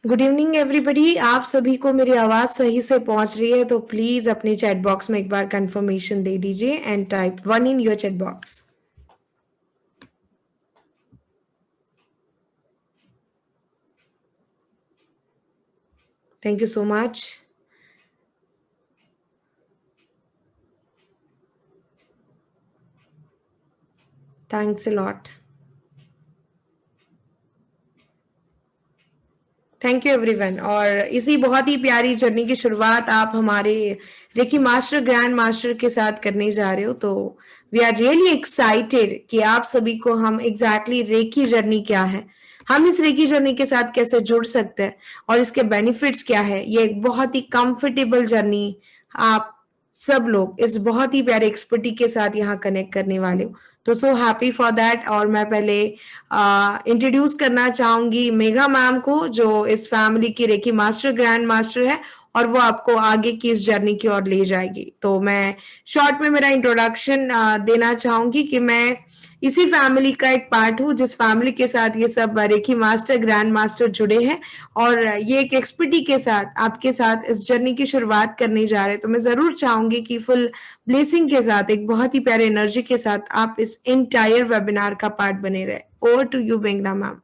Good evening everybody. आप सभी को मेरी आवाज सही से पहुंच रही है तो प्लीज अपने चैट बॉक्स में एक बार कंफर्मेशन दे दीजिए and type 1 in your chat box. Thank you so much. Thanks a lot. Thank you everyone. और इसी बहुत ही प्यारी जर्नी की शुरुआत आप हमारे रेकी मास्टर ग्रैंड मास्टर के साथ करने जा रहे हो, तो वी आर रियली एक्साइटेड कि आप सभी को हम एग्जैक्टली रेकी जर्नी क्या है, हम इस रेकी जर्नी के साथ कैसे जुड़ सकते हैं और इसके बेनिफिट्स क्या है। ये एक बहुत ही कंफर्टेबल जर्नी आप सब लोग इस बहुत ही प्यारे एक्सपर्टी के साथ यहाँ कनेक्ट करने वाले हो, तो सो हैप्पी फॉर दैट। और मैं पहले इंट्रोड्यूस करना चाहूंगी मेघा मैम को, जो इस फैमिली की रेकी मास्टर ग्रैंड मास्टर है और वो आपको आगे की इस जर्नी की ओर ले जाएगी। तो मैं शॉर्ट में मेरा इंट्रोडक्शन देना चाहूंगी कि मैं इसी फैमिली का एक पार्ट हूँ जिस फैमिली के साथ ये सब रेकी मास्टर ग्रैंड मास्टर जुड़े हैं और ये एक एक्सपर्टी के साथ आपके साथ इस जर्नी की शुरुआत करने जा रहे हैं। तो मैं जरूर चाहूंगी कि फुल ब्लेसिंग के साथ एक बहुत ही प्यारे एनर्जी के साथ आप इस एंटायर वेबिनार का पार्ट बने रहे। ओवर टू यू बेंगना ma'am.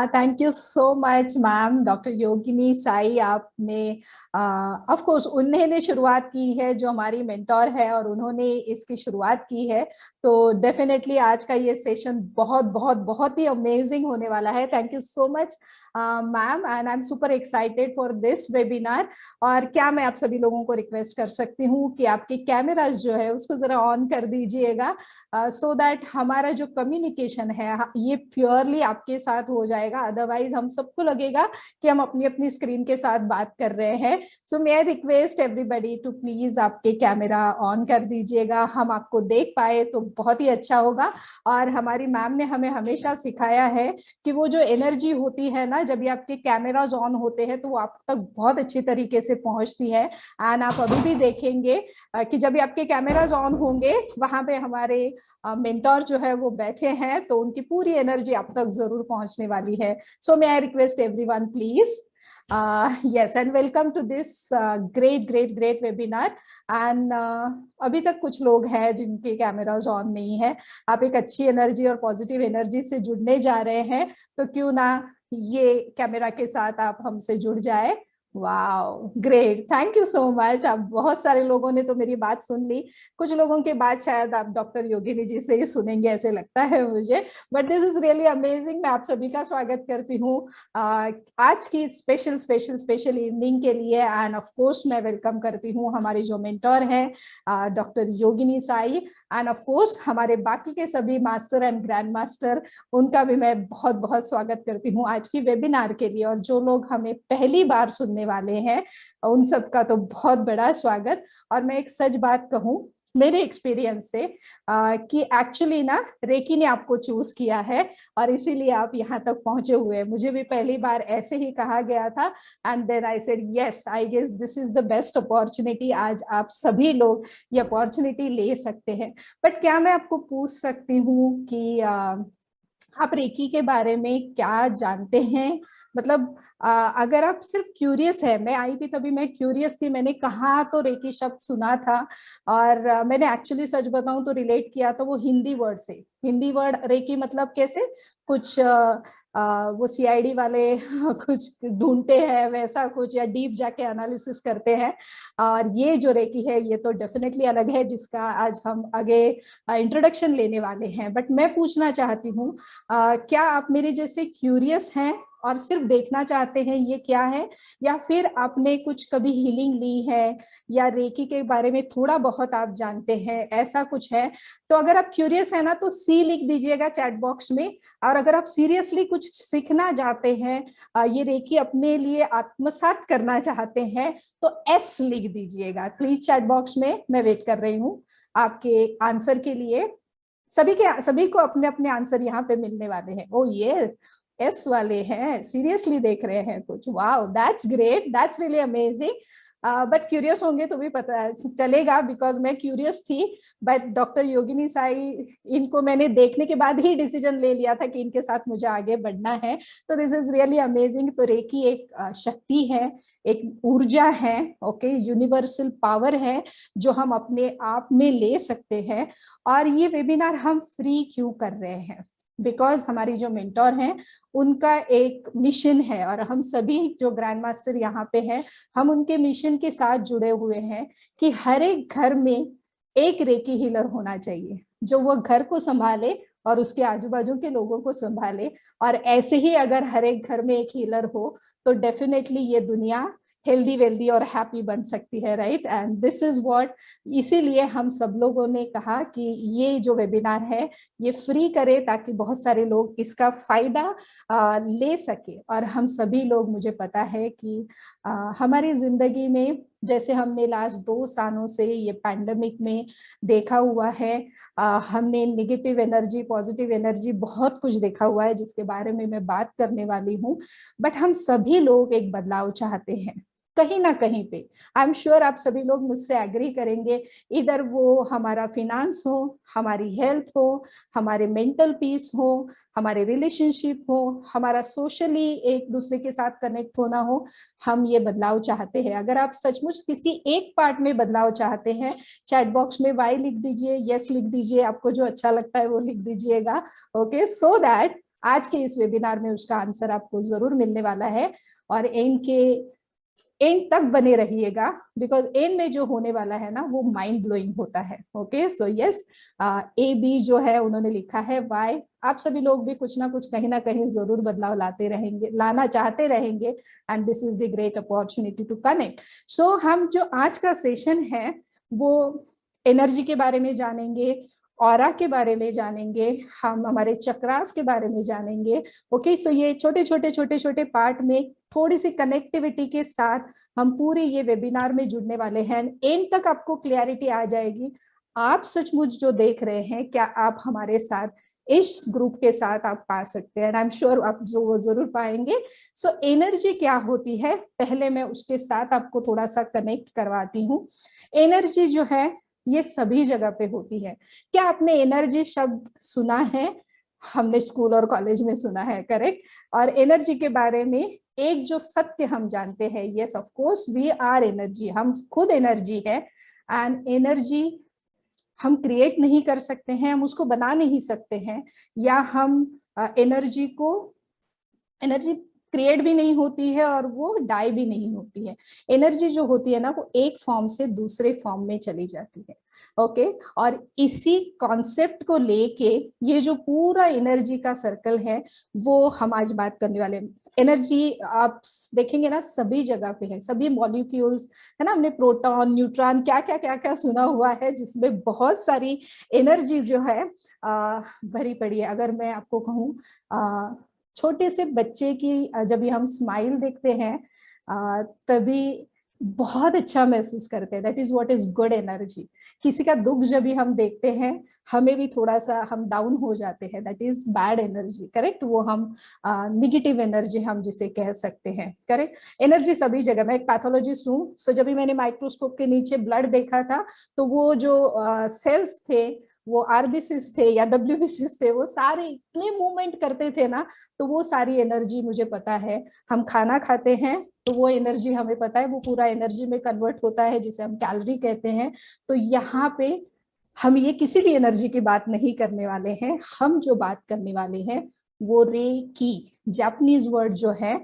Thank you so much ma'am. Doctor Yogini Sai आपने ऑफ कोर्स उन्होंने शुरुआत की है, जो हमारी मेंटोर है और उन्होंने इसकी शुरुआत की है, तो डेफिनेटली आज का ये सेशन बहुत बहुत बहुत ही अमेजिंग होने वाला है। Thank you so much ma'am and I am super excited for this webinar. और क्या मैं आप सभी लोगों को रिक्वेस्ट कर सकती हूँ कि आपके कैमरास जो है उसको जरा ऑन कर दीजिएगा, सो दैट हमारा जो कम्युनिकेशन है ये प्योरली आपके साथ हो जाएगा। अदरवाइज हम सबको लगेगा कि हम अपनी अपनी स्क्रीन के साथ बात कर रहे हैं। So may I request everybody to please आपके कैमरा ऑन कर दीजिएगा, हम आपको देख पाए तो बहुत ही अच्छा होगा। और हमारी मैम ने हमें हमेशा सिखाया है कि वो जो एनर्जी होती है ना, जब ये आपके कैमराज ऑन होते हैं तो वो आप तक बहुत अच्छी तरीके से पहुंचती है। एंड आप अभी भी देखेंगे कि जब आपके कैमराज ऑन होंगे वहां पे हमारे मेंटोर जो है वो बैठे हैं, तो उनकी पूरी एनर्जी आप तक जरूर पहुंचने वाली है। So may I request everyone please, yes and welcome to this great webinar and अभी तक कुछ लोग हैं जिनके कैमराज ऑन नहीं है। आप एक अच्छी एनर्जी और पॉजिटिव एनर्जी से जुड़ने जा रहे हैं, तो क्यों ना ये कैमरा के साथ आप हमसे जुड़ जाए। Wow great, thank you so much. आप बहुत सारे लोगों ने तो मेरी बात सुन ली, कुछ लोगों की बात शायद आप डॉक्टर योगिनी जी से ही सुनेंगे ऐसे लगता है मुझे, but this is really amazing. मैं आप सभी का स्वागत करती हूँ आज की स्पेशल स्पेशल स्पेशल इवनिंग के लिए। एंड ऑफ कोर्स मैं वेलकम करती हूँ हमारी जो मेंटोर है doctor Yogini Sai, end of course हमारे बाकी के सभी मास्टर एंड ग्रैंड मास्टर, उनका भी मैं बहुत बहुत स्वागत करती हूँ आज की वेबिनार के लिए। और जो लोग हमें पहली बार सुनने वाले हैं उन सबका तो बहुत बड़ा स्वागत। और मैं एक सच बात कहूँ मेरे एक्सपीरियंस से कि एक्चुअली ना रेकी ने आपको चूज किया है और इसीलिए आप यहाँ तक पहुंचे हुए हैं। मुझे भी पहली बार ऐसे ही कहा गया था and then I said yes, I guess this is the best opportunity. आज आप सभी लोग ये अपॉर्चुनिटी ले सकते हैं। बट क्या मैं आपको पूछ सकती हूँ कि आप रेकी के बारे में क्या जानते हैं? मतलब अगर आप सिर्फ क्यूरियस है, मैं आई थी तभी मैं क्यूरियस थी, मैंने कहा तो रेकी शब्द सुना था और मैंने एक्चुअली सच बताऊं तो रिलेट किया तो वो हिंदी वर्ड से। हिंदी वर्ड रेकी मतलब कैसे कुछ वो सीआईडी वाले कुछ ढूंढते हैं वैसा कुछ, या डीप जाके एनालिसिस करते हैं। और ये जो रेकी है ये तो डेफिनेटली अलग है, जिसका आज हम आगे इंट्रोडक्शन लेने वाले हैं। बट मैं पूछना चाहती हूँ क्या आप मेरे जैसे क्यूरियस हैं और सिर्फ देखना चाहते हैं ये क्या है, या फिर आपने कुछ कभी हीलिंग ली है या रेकी के बारे में थोड़ा बहुत आप जानते हैं, ऐसा कुछ है? तो अगर आप क्यूरियस है ना तो सी लिख दीजिएगा चैट बॉक्स में। और अगर आप सीरियसली कुछ सीखना चाहते हैं, ये रेकी अपने लिए आत्मसात करना चाहते हैं, तो एस लिख दीजिएगा प्लीज चैट बॉक्स में। मैं वेट कर रही हूँ आपके आंसर के लिए। सभी को अपने अपने आंसर यहाँ पे मिलने वाले हैं। ओ ये एस वाले हैं, सीरियसली देख रहे हैं कुछ। Wow that's great, that's really amazing. But curious होंगे तो भी पता चलेगा, बिकॉज मैं क्यूरियस थी। बट डॉक्टर योगिनी साई, इनको मैंने देखने के बाद ही डिसीजन ले लिया था कि इनके साथ मुझे आगे बढ़ना है। तो दिस इज रियली अमेजिंग। तो रेकी एक शक्ति है, एक ऊर्जा है, ओके, यूनिवर्सल पावर है जो हम अपने आप में ले सकते हैं। और ये वेबिनार हम फ्री क्यों कर रहे हैं? बिकॉज हमारी जो मेंटोर हैं उनका एक मिशन है, और हम सभी जो ग्रैंड मास्टर यहाँ पे हैं, हम उनके मिशन के साथ जुड़े हुए हैं कि हर एक घर में एक रेकी हीलर होना चाहिए, जो वो घर को संभाले और उसके आजू बाजू के लोगों को संभाले। और ऐसे ही अगर हर एक घर में एक हीलर हो तो डेफिनेटली ये दुनिया हेल्दी वेल्दी और हैप्पी बन सकती है, right? And this is what, इसीलिए हम सब लोगों ने कहा कि ये जो वेबिनार है ये फ्री करें, ताकि बहुत सारे लोग इसका फायदा ले सके। और हम सभी लोग, मुझे पता है कि हमारी जिंदगी में, जैसे हमने लास्ट 2 सालों से ये पैंडेमिक में देखा हुआ है, हमने नेगेटिव एनर्जी, पॉजिटिव एनर्जी, बहुत कुछ देखा हुआ है जिसके बारे में मैं बात करने वाली हूँ। बट हम सभी लोग एक बदलाव चाहते हैं कहीं ना कहीं पे। आई एम श्योर आप सभी लोग मुझसे एग्री करेंगे। इधर वो हमारा फिनांस हो, हमारी हेल्थ हो, हमारे मेंटल पीस हो, हमारे रिलेशनशिप हो, हमारा सोशली एक दूसरे के साथ कनेक्ट होना हो, हम ये बदलाव चाहते हैं। अगर आप सचमुच किसी एक पार्ट में बदलाव चाहते हैं, चैट बॉक्स में वाई लिख दीजिए, यस लिख दीजिए, आपको जो अच्छा लगता है वो लिख दीजिएगा, ओके, सो दैट आज के इस वेबिनार में उसका आंसर आपको जरूर मिलने वाला है। और एंड तक बने रहिएगा, बिकॉज एंड में जो होने वाला है ना वो माइंड ब्लोइंग होता है। Okay, so yes, A B जो है उन्होंने लिखा है वाई। आप सभी लोग भी कुछ ना कुछ कहीं ना कहीं जरूर बदलाव लाते रहेंगे, लाना चाहते रहेंगे, and this is the great opportunity to connect. So हम जो आज का सेशन है वो एनर्जी के बारे में जानेंगे, ऑरा के बारे में जानेंगे, हम हमारे चक्रास के बारे में जानेंगे। ओके, सो ये छोटे छोटे पार्ट में थोड़ी सी कनेक्टिविटी के साथ हम पूरे ये वेबिनार में जुड़ने वाले हैं। एंड तक आपको क्लियरिटी आ जाएगी। आप सचमुच जो देख रहे हैं, क्या आप हमारे साथ इस ग्रुप के साथ आप पा सकते हैं? आई एम श्योर आप जो वो जरूर पाएंगे। सो एनर्जी क्या होती है, पहले मैं उसके साथ आपको थोड़ा सा कनेक्ट करवाती हूँ। एनर्जी जो है ये सभी जगह पे होती है। क्या आपने एनर्जी शब्द सुना है? हमने स्कूल और कॉलेज में सुना है, करेक्ट? और एनर्जी के बारे में एक जो सत्य हम जानते हैं, yes of course we are energy, हम खुद एनर्जी है। एंड एनर्जी हम क्रिएट नहीं कर सकते हैं, हम उसको बना नहीं सकते हैं, या हम एनर्जी क्रिएट भी नहीं होती है और वो डाई भी नहीं होती है। एनर्जी जो होती है ना वो एक फॉर्म से दूसरे फॉर्म में चली जाती है। ओके, और इसी कॉन्सेप्ट को लेके ये जो पूरा एनर्जी का सर्कल है वो हम आज बात करने वाले हैं। एनर्जी आप देखेंगे ना सभी जगह पे है, सभी मॉलिक्यूल्स है ना। हमने प्रोटॉन, न्यूट्रॉन, क्या क्या सुना हुआ है, जिसमें बहुत सारी एनर्जी जो है भरी पड़ी है। अगर मैं आपको कहूँ, छोटे से बच्चे की जब भी हम स्माइल देखते हैं तभी बहुत अच्छा महसूस करते हैं। That is what is good energy. किसी का दुख जब भी हम देखते हैं हमें भी थोड़ा सा हम डाउन हो जाते हैं, that is bad energy, correct? वो हम निगेटिव एनर्जी हम जिसे कह सकते हैं, करेक्ट? एनर्जी सभी जगह। मैं एक पैथोलॉजिस्ट हूँ, सो जब भी मैंने माइक्रोस्कोप के नीचे ब्लड देखा था तो वो जो सेल्स थे, वो आरबीसीस थे या डब्ल्यूबीसीस थे, वो सारे इतने मूवमेंट करते थे ना, तो वो सारी एनर्जी मुझे पता है। हम खाना खाते हैं तो वो एनर्जी हमें पता है, वो पूरा एनर्जी में कन्वर्ट होता है, जिसे हम कैलोरी कहते हैं। तो यहाँ पे हम ये किसी भी एनर्जी की बात नहीं करने वाले हैं। हम जो बात करने वाले हैं वो रे की, जापानीज वर्ड जो है,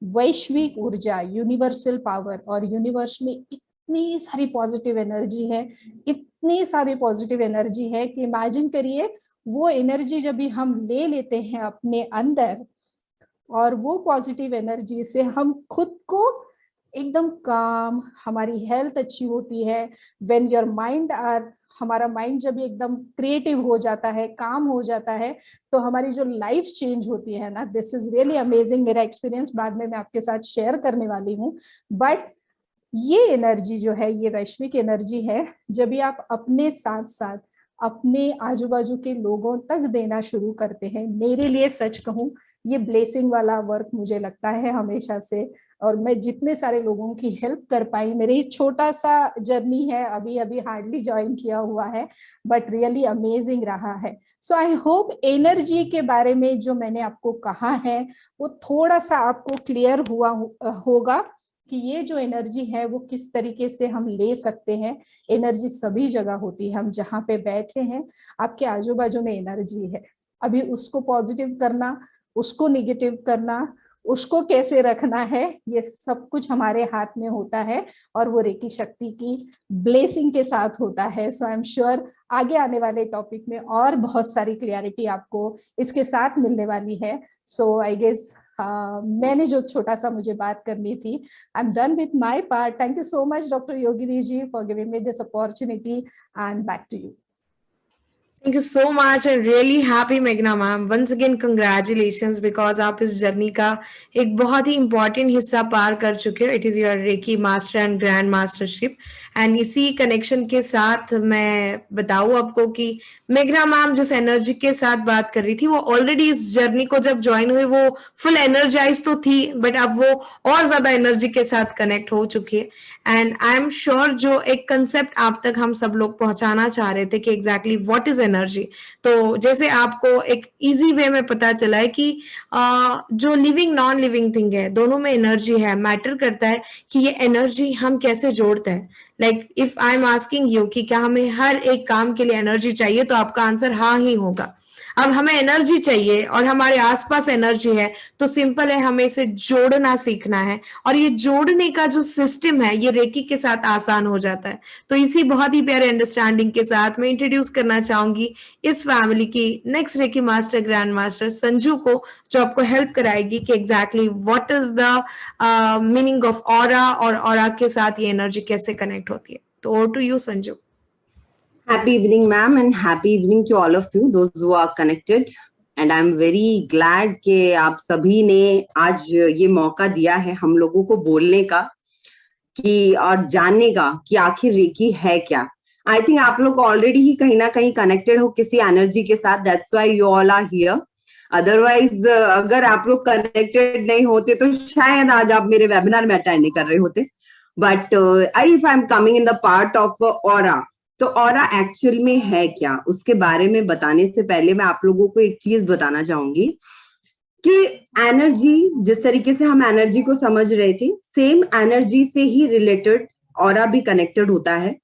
वैश्विक ऊर्जा, यूनिवर्सल पावर। और यूनिवर्स में इतनी सारी पॉजिटिव एनर्जी है, इतनी सारी पॉजिटिव एनर्जी है कि इमेजिन करिए वो एनर्जी जब भी हम ले लेते हैं अपने अंदर, और वो पॉजिटिव एनर्जी से हम खुद को एकदम काम, हमारी हेल्थ अच्छी होती है। व्हेन योर माइंड आर, हमारा माइंड जब एकदम क्रिएटिव हो जाता है, काम हो जाता है, तो हमारी जो लाइफ चेंज होती है ना, दिस इज रियली अमेजिंग। मेरा एक्सपीरियंस बाद में मैं आपके साथ शेयर करने वाली हूँ। बट ये एनर्जी जो है, ये वैश्विक एनर्जी है, जब भी आप अपने साथ साथ अपने आजू बाजू के लोगों तक देना शुरू करते हैं। मेरे लिए सच कहूं, ये ब्लेसिंग वाला वर्क मुझे लगता है हमेशा से। और मैं जितने सारे लोगों की हेल्प कर पाई, मेरे ये छोटा सा जर्नी है, अभी अभी हार्डली ज्वाइन किया हुआ है, बट रियली अमेजिंग रहा है। सो आई होप एनर्जी के बारे में जो मैंने आपको कहा है वो थोड़ा सा आपको क्लियर हुआ होगा कि ये जो एनर्जी है वो किस तरीके से हम ले सकते हैं। एनर्जी सभी जगह होती है, हम जहाँ पे बैठे हैं आपके आजू बाजू में एनर्जी है। अभी उसको पॉजिटिव करना, उसको निगेटिव करना, उसको कैसे रखना है, ये सब कुछ हमारे हाथ में होता है और वो रेकी शक्ति की ब्लेसिंग के साथ होता है। सो आई एम श्योर आगे आने वाले टॉपिक में और बहुत सारी क्लियरिटी आपको इसके साथ मिलने वाली है। सो आई गेस मैंने जो छोटा सा मुझे बात करनी थी, I am done with my part. Thank you so much doctor Yogini ji for giving me this opportunity and back to you. Thank you so much and really happy मेघना ma'am, once again congratulations because आप इस journey का एक बहुत ही important हिस्सा पार कर चुके हो। It is your recce master and grand mastership and इसी कनेक्शन के साथ मैं बताऊँ आपको कि मेघना मैम जिस एनर्जी के साथ बात कर रही थी वो ऑलरेडी इस जर्नी को जब ज्वाइन हुई वो फुल एनर्जाइज तो थी, बट अब वो और ज्यादा एनर्जी के साथ कनेक्ट हो चुकी है। एंड आई एम श्योर जो एक कंसेप्ट आप तक हम सब लोग पहुंचाना चाह रहे थे कि एग्जैक्टली व्हाट इज एनर्जी, तो जैसे आपको एक इजी वे में पता चला है कि जो लिविंग नॉन लिविंग थिंग है दोनों में एनर्जी है। मैटर करता है कि ये एनर्जी हम कैसे जोड़ते हैं। Like if I am asking you कि क्या हमें हर एक काम के लिए एनर्जी चाहिए, तो आपका आंसर हाँ ही होगा। अब हमें एनर्जी चाहिए और हमारे आसपास एनर्जी है, तो सिंपल है, हमें इसे जोड़ना सीखना है। और ये जोड़ने का जो सिस्टम है ये रेकी के साथ आसान हो जाता है। तो इसी बहुत ही प्यारे अंडरस्टैंडिंग के साथ मैं इंट्रोड्यूस करना चाहूंगी इस फैमिली की next reiki master grand master Sanju को, जो आपको हेल्प कराएगी कि exactly what is the meaning of aura और ऑरा के साथ ये एनर्जी कैसे कनेक्ट होती है। तो over to you Sanju. Happy evening, ma'am, and happy evening to all of you, those who are connected. And I'm very glad कि आप सभी ने आज ये मौका दिया है हम लोगों को बोलने का कि और जानने का कि आखिर रेकी है क्या। आई थिंक आप लोग ऑलरेडी ही कहीं ना कहीं कनेक्टेड हो किसी एनर्जी के साथ, that's why you all are here. Otherwise अगर आप लोग कनेक्टेड नहीं होते तो शायद आज आप मेरे वेबिनार में अटेंड नहीं कर रहे होते। But I if I am coming in the part of aura, तो ऑरा एक्चुअल में है क्या, उसके बारे में बताने से पहले मैं आप लोगों को एक चीज बताना चाहूंगी कि एनर्जी, जिस तरीके से हम एनर्जी को समझ रहे थे, सेम एनर्जी से ही रिलेटेड ऑरा भी कनेक्टेड होता है।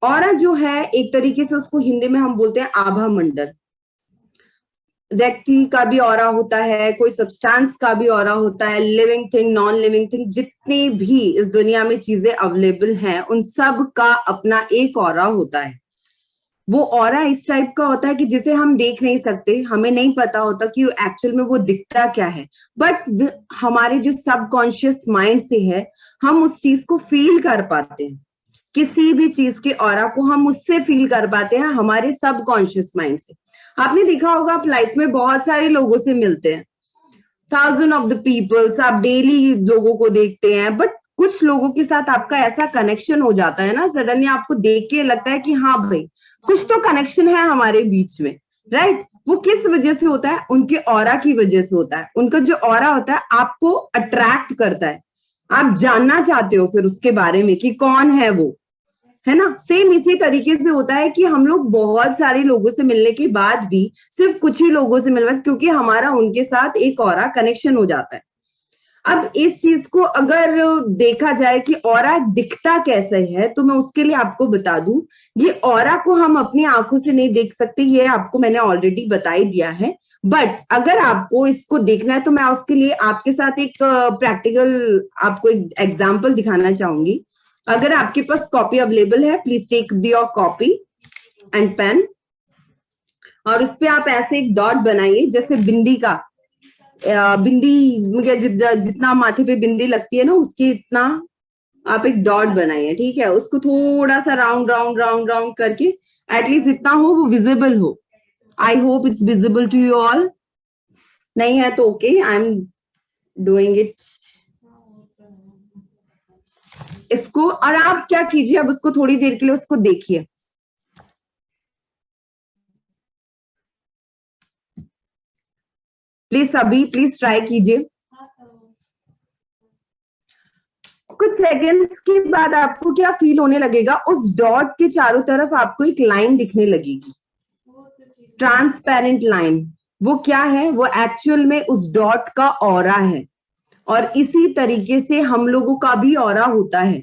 ऑरा जो है एक तरीके से उसको हिंदी में हम बोलते हैं आभा मंडल। व्यक्ति का भी ऑरा होता है, कोई सब्सटेंस का भी ऑरा होता है, living thing, non living thing, जितनी भी इस दुनिया में चीजें अवेलेबल हैं उन सब का अपना एक ऑरा होता है। वो ऑरा इस टाइप का होता है कि जिसे हम देख नहीं सकते, हमें नहीं पता होता कि एक्चुअल में वो दिखता क्या है, बट हमारे जो सबकॉन्शियस माइंड से है हम उस चीज को फील कर पाते हैं। किसी भी चीज के ऑरा को हम उससे फील कर पाते हैं, हमारे सबकॉन्शियस माइंड से। आपने देखा होगा आप लाइफ में बहुत सारे लोगों से मिलते हैं, थाउजेंड ऑफ द पीपल्स, आप डेली लोगों को देखते हैं, बट कुछ लोगों के साथ आपका ऐसा कनेक्शन हो जाता है ना, सडनली आपको देख के लगता है कि हाँ भाई कुछ तो कनेक्शन है हमारे बीच में, राइट? वो किस वजह से होता है? उनके ऑरा की वजह से होता है। उनका जो ऑरा होता है आपको अट्रैक्ट करता है, आप जानना चाहते हो फिर उसके बारे में कि कौन है वो, है ना? सेम इसी तरीके से होता है कि हम लोग बहुत सारे लोगों से मिलने के बाद भी सिर्फ कुछ ही लोगों से मिलते, क्योंकि हमारा उनके साथ एक ऑरा कनेक्शन हो जाता है। अब इस चीज को अगर देखा जाए कि ऑरा दिखता कैसे है, तो मैं उसके लिए आपको बता दूं, ये ऑरा को हम अपनी आंखों से नहीं देख सकते, ये आपको मैंने ऑलरेडी बता ही दिया है। बट अगर आपको इसको देखना है तो मैं उसके लिए आपके साथ एक प्रैक्टिकल आपको एक एग्जाम्पल दिखाना चाहूंगी। अगर आपके पास कॉपी अवेलेबल है, please take your copy and pen, और उस पर आप ऐसे एक डॉट बनाइए, जैसे बिंदी का बिंदी जितना माथे पे बिंदी लगती है ना, उसके इतना आप एक डॉट बनाइए, ठीक है? उसको थोड़ा सा राउंड राउंड राउंड राउंड करके एटलीस्ट इतना हो वो विजिबल हो। I hope it's visible to you all. नहीं है तो okay, I am doing it. इसको, और आप क्या कीजिए, अब उसको थोड़ी देर के लिए उसको देखिए। प्लीज सभी प्लीज ट्राई कीजिए। कुछ सेकंड्स के बाद आपको क्या फील होने लगेगा, उस डॉट के चारों तरफ आपको एक लाइन दिखने लगेगी, ट्रांसपेरेंट लाइन। वो क्या है? वो एक्चुअल में उस डॉट का ऑरा है। और इसी तरीके से हम लोगों का भी ऑरा होता है।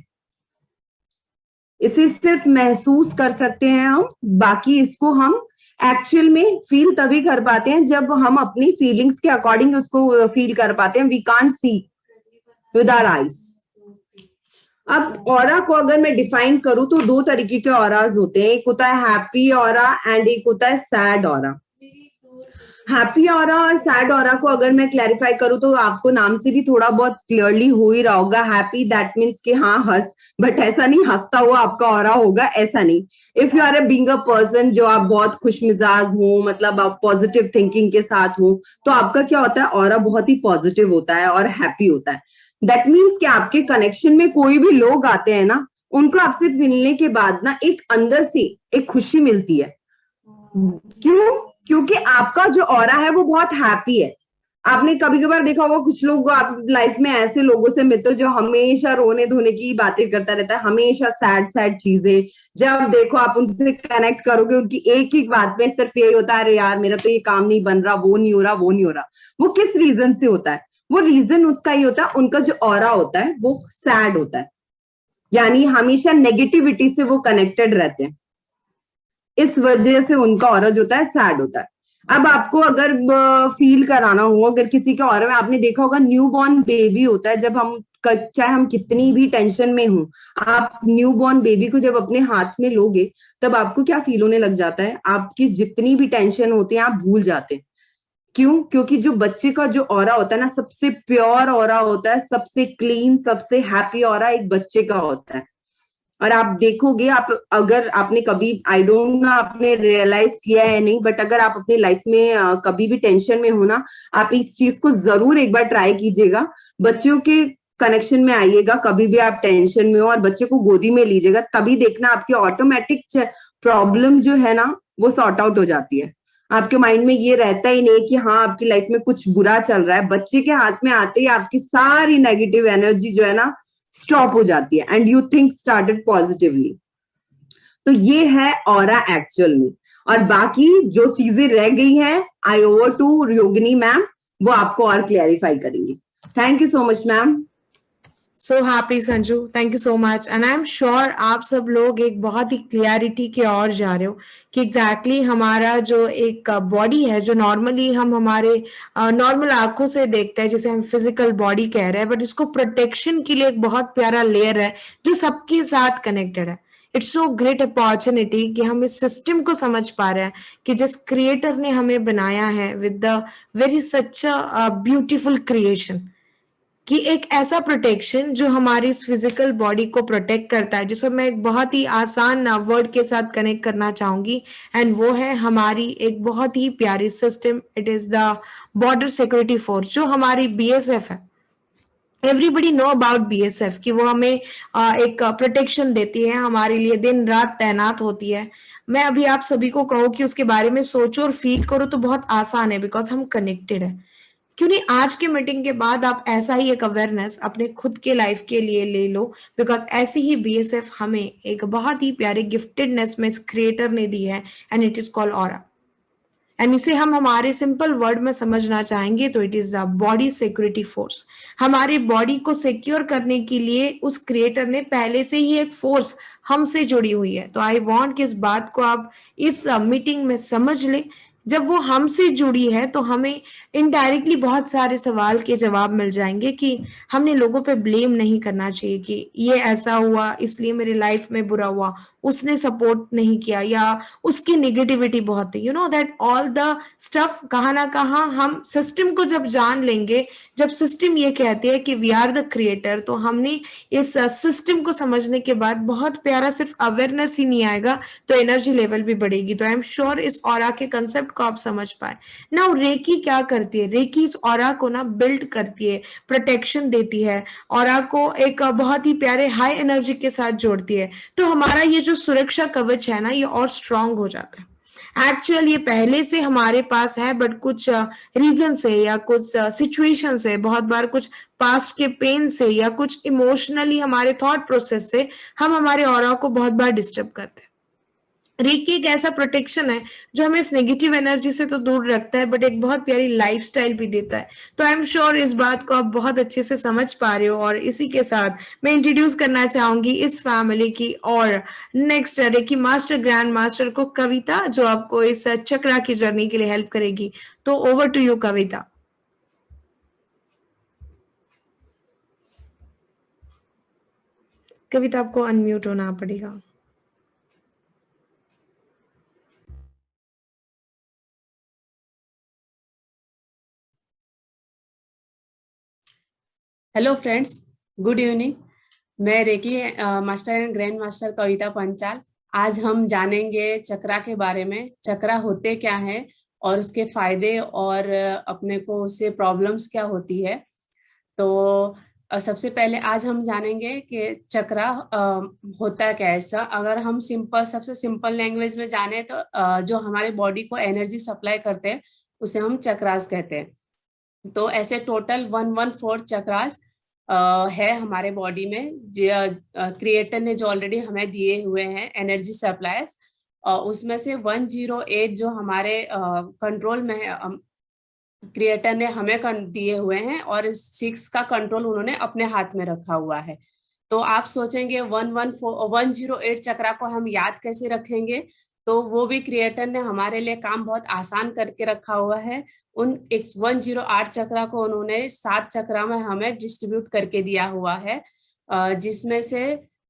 इसे सिर्फ महसूस कर सकते हैं हम, बाकी इसको हम एक्चुअल में फील तभी कर पाते हैं जब हम अपनी फीलिंग्स के अकॉर्डिंग उसको फील कर पाते हैं। We can't see with our eyes. अब ऑरा को अगर मैं डिफाइन करूं तो दो तरीके के ऑराज होते हैं, एक होता है हैप्पी ऑरा एंड एक होता है सैड ऑरा। हैप्पी ऑरा और सैड ऑरा को अगर मैं क्लैरिफाई करूं तो आपको नाम से भी थोड़ा बहुत क्लियरली हो ही रहा होगा। हैप्पी दैट मीन्स कि हाँ हंस, बट ऐसा नहीं हंसता हुआ आपका ऑरा होगा, ऐसा नहीं। If you are a being a person जो आप बहुत खुश मिजाज हो, मतलब आप पॉजिटिव थिंकिंग के साथ हो, तो आपका क्या होता है, ऑरा बहुत ही पॉजिटिव होता है और हैप्पी होता है। दैट मीन्स कि आपके कनेक्शन में कोई भी लोग आते हैं ना, उनको आपसे मिलने के बाद ना एक अंदर से एक खुशी मिलती है। क्यों? क्योंकि आपका जो ऑरा है वो बहुत हैप्पी है। आपने कभी कभार देखा होगा कुछ लोग आप लाइफ में ऐसे लोगों से मिलते हो जो हमेशा रोने धोने की बातें करता रहता है, हमेशा सैड सैड चीजें। जब देखो आप उनसे कनेक्ट करोगे, उनकी एक ही बात में सिर्फ यही होता है, अरे यार मेरा तो ये काम नहीं बन रहा, वो नहीं हो रहा, वो नहीं हो रहा। वो किस रीजन से होता है? वो रीजन उसका ही होता है, उनका जो ऑरा होता है वो सैड होता है, यानी हमेशा नेगेटिविटी से वो कनेक्टेड रहते हैं। इस वजह से उनका ऑरा जो होता है सैड होता है। अब आपको अगर फील कराना हो, अगर किसी के ऑरा में आपने देखा होगा न्यू बॉर्न बेबी होता है, जब हम चाहे हम कितनी भी टेंशन में हो, आप न्यू बॉर्न बेबी को जब अपने हाथ में लोगे तब आपको क्या फील होने लग जाता है, आपकी जितनी भी टेंशन होती है आप भूल जाते हैं। क्यों? क्योंकि जो बच्चे का जो ऑरा होता है ना, सबसे प्योर ऑरा होता है, सबसे क्लीन, सबसे हैप्पी ऑरा एक बच्चे का होता है। और आप देखोगे, आप अगर आपने कभी, आई डोंट नो आपने रियलाइज किया है नहीं, बट अगर आप अपनी लाइफ में कभी भी टेंशन में हो ना, आप इस चीज को जरूर एक बार ट्राई कीजिएगा। बच्चों के कनेक्शन में आइएगा कभी भी आप टेंशन में हो और बच्चे को गोदी में लीजिएगा, तभी देखना आपकी ऑटोमेटिक प्रॉब्लम जो है ना वो सॉर्ट आउट हो जाती है। आपके माइंड में ये रहता ही नहीं कि हाँ आपकी लाइफ में कुछ बुरा चल रहा है। बच्चे के हाथ में आते ही आपकी सारी नेगेटिव एनर्जी जो है ना स्टॉप हो जाती है and you think started positively. तो ये है ऑरा एक्चुअल में। और बाकी जो चीजें रह गई हैं, I over to Yogini ma'am, वो आपको और क्लैरिफाई करेंगे। Thank you so much ma'am. So happy Sanju, thank you so much. And I am sure आप सब लोग एक बहुत ही क्लियरिटी की ओर जा रहे हो कि एग्जैक्टली हमारा जो एक बॉडी है, जो नॉर्मली हम हमारे नॉर्मल आंखों से देखते हैं, जिसे हम फिजिकल बॉडी कह रहे हैं, बट इसको प्रोटेक्शन के लिए एक बहुत प्यारा लेयर है जो सबके साथ कनेक्टेड है। इट्स सो ग्रेट अपॉर्चुनिटी कि हम इस सिस्टम को समझ पा रहे हैं कि जिस क्रिएटर ने हमें बनाया है with the very such a beautiful creation, कि एक ऐसा प्रोटेक्शन जो हमारी इस फिजिकल बॉडी को प्रोटेक्ट करता है, जिसको मैं एक बहुत ही आसान वर्ड के साथ कनेक्ट करना चाहूंगी, एंड वो है हमारी एक बहुत ही प्यारी system. It is the border security force, जो हमारी बीएसएफ है। एवरीबडी नो अबाउट बीएसएफ कि वो हमें एक प्रोटेक्शन देती है, हमारे लिए दिन रात तैनात होती है। मैं अभी आप सभी को कहूँ कि उसके बारे में सोचो और फील करो तो बहुत आसान है, बिकॉज हम कनेक्टेड है। क्यों नहीं आज के मीटिंग के बाद आप ऐसा ही एक अवेयरनेस अपने खुद के लाइफ के लिए ले लो, बिकॉज ऐसी ही बीएसएफ हमें एक बहुत ही प्यारे गिफ्टेडनेस में इस क्रिएटर ने दी है, and it is called aura. And इसे हम हमारे सिंपल वर्ड में समझना चाहेंगे तो it is the body security force. हमारी बॉडी को सिक्योर करने के लिए उस क्रिएटर ने पहले से ही एक फोर्स हमसे जुड़ी हुई है। तो आई वांट कि इस बात को आप इस मीटिंग में समझ ले। जब वो हमसे जुड़ी है तो हमें इनडायरेक्टली बहुत सारे सवाल के जवाब मिल जाएंगे कि हमने लोगों पे ब्लेम नहीं करना चाहिए कि ये ऐसा हुआ इसलिए मेरी लाइफ में बुरा हुआ, उसने सपोर्ट नहीं किया, या उसकी नेगेटिविटी बहुत थी। You know that all the stuff. कहाँ ना कहाँ हम सिस्टम को जब जान लेंगे, जब सिस्टम ये कहती है कि वी आर द क्रिएटर, तो हमने इस सिस्टम को समझने के बाद बहुत प्यारा सिर्फ अवेयरनेस ही नहीं आएगा तो एनर्जी लेवल भी बढ़ेगी। तो आई एम श्योर इस ऑरा के कंसेप्ट को आप समझ पाए। नाउ रेकी क्या करती है? रेकी इस ऑरा को ना बिल्ड करती है, प्रोटेक्शन देती है, ऑरा को एक बहुत ही प्यारे हाई एनर्जी के साथ जोड़ती है। तो हमारा ये जो सुरक्षा कवच है ना, ये और स्ट्रांग हो जाता है। एक्चुअल ये पहले से हमारे पास है, बट कुछ रीजन से या कुछ सिचुएशन से, बहुत बार कुछ पास्ट के पेन से या कुछ इमोशनली हमारे थॉट प्रोसेस से हम हमारे ऑरा को बहुत बार डिस्टर्ब करते हैं। रेकी एक ऐसा प्रोटेक्शन है जो हमें इस नेगेटिव एनर्जी से तो दूर रखता है, बट एक बहुत प्यारी लाइफस्टाइल भी देता है। तो आई एम श्योर इस बात को आप बहुत अच्छे से समझ पा रहे हो। और इसी के साथ मैं इंट्रोड्यूस करना चाहूंगी इस फैमिली की और next reiki master grand master को, कविता, जो आपको इस चक्रा की जर्नी के लिए हेल्प करेगी। तो over to you Kavita. Kavita आपको अनम्यूट होना पड़ेगा। Hello friends, good evening. मैं reiki master and grand master Kavita Panchal. आज हम जानेंगे चक्रा के बारे में। चक्रा होते क्या है और उसके फायदे और अपने को उससे प्रॉब्लम्स क्या होती है। तो सबसे पहले आज हम जानेंगे कि चक्रा होता क्या है। ऐसा अगर हम सबसे सिंपल लैंग्वेज में जाने तो जो हमारे बॉडी को एनर्जी सप्लाई करते हैं उसे हम चक्रास कहते हैं। तो ऐसे टोटल 114 चक्रास है हमारे बॉडी में, क्रिएटर ने जो ऑलरेडी हमें दिए हुए हैं एनर्जी सप्लाईज। उसमें से 108 जो हमारे कंट्रोल में है, क्रिएटर ने हमें दिए हुए हैं, और 6 का कंट्रोल उन्होंने अपने हाथ में रखा हुआ है। तो आप सोचेंगे 108 चक्रा को हम याद कैसे रखेंगे। तो वो भी क्रिएटर ने हमारे लिए काम बहुत आसान करके रखा हुआ है। उन 108 चक्रा को उन्होंने 7 चक्रा में हमें डिस्ट्रीब्यूट करके दिया हुआ है, जिसमें से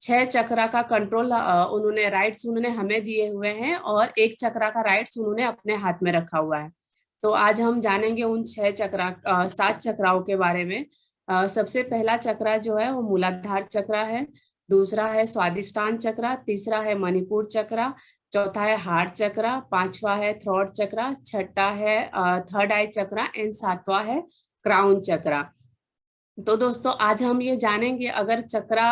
6 चक्रा का कंट्रोल उन्होंने राइट्स उन्होंने हमें दिए हुए हैं, और 1 चक्रा का राइट्स उन्होंने अपने हाथ में रखा हुआ है। तो आज हम जानेंगे उन 7 चक्राओं के बारे में। सबसे पहला चक्रा जो है वो मूलाधार चक्रा है, दूसरा है स्वादिष्टान चक्रा, तीसरा है मणिपुर चक्रा, चौथा है हार्ट चक्रा, पांचवा है थ्रोट चक्रा, छठा है थर्ड आई चक्रा, एंड सातवां है क्राउन चक्रा। तो दोस्तों आज हम ये जानेंगे अगर चक्रा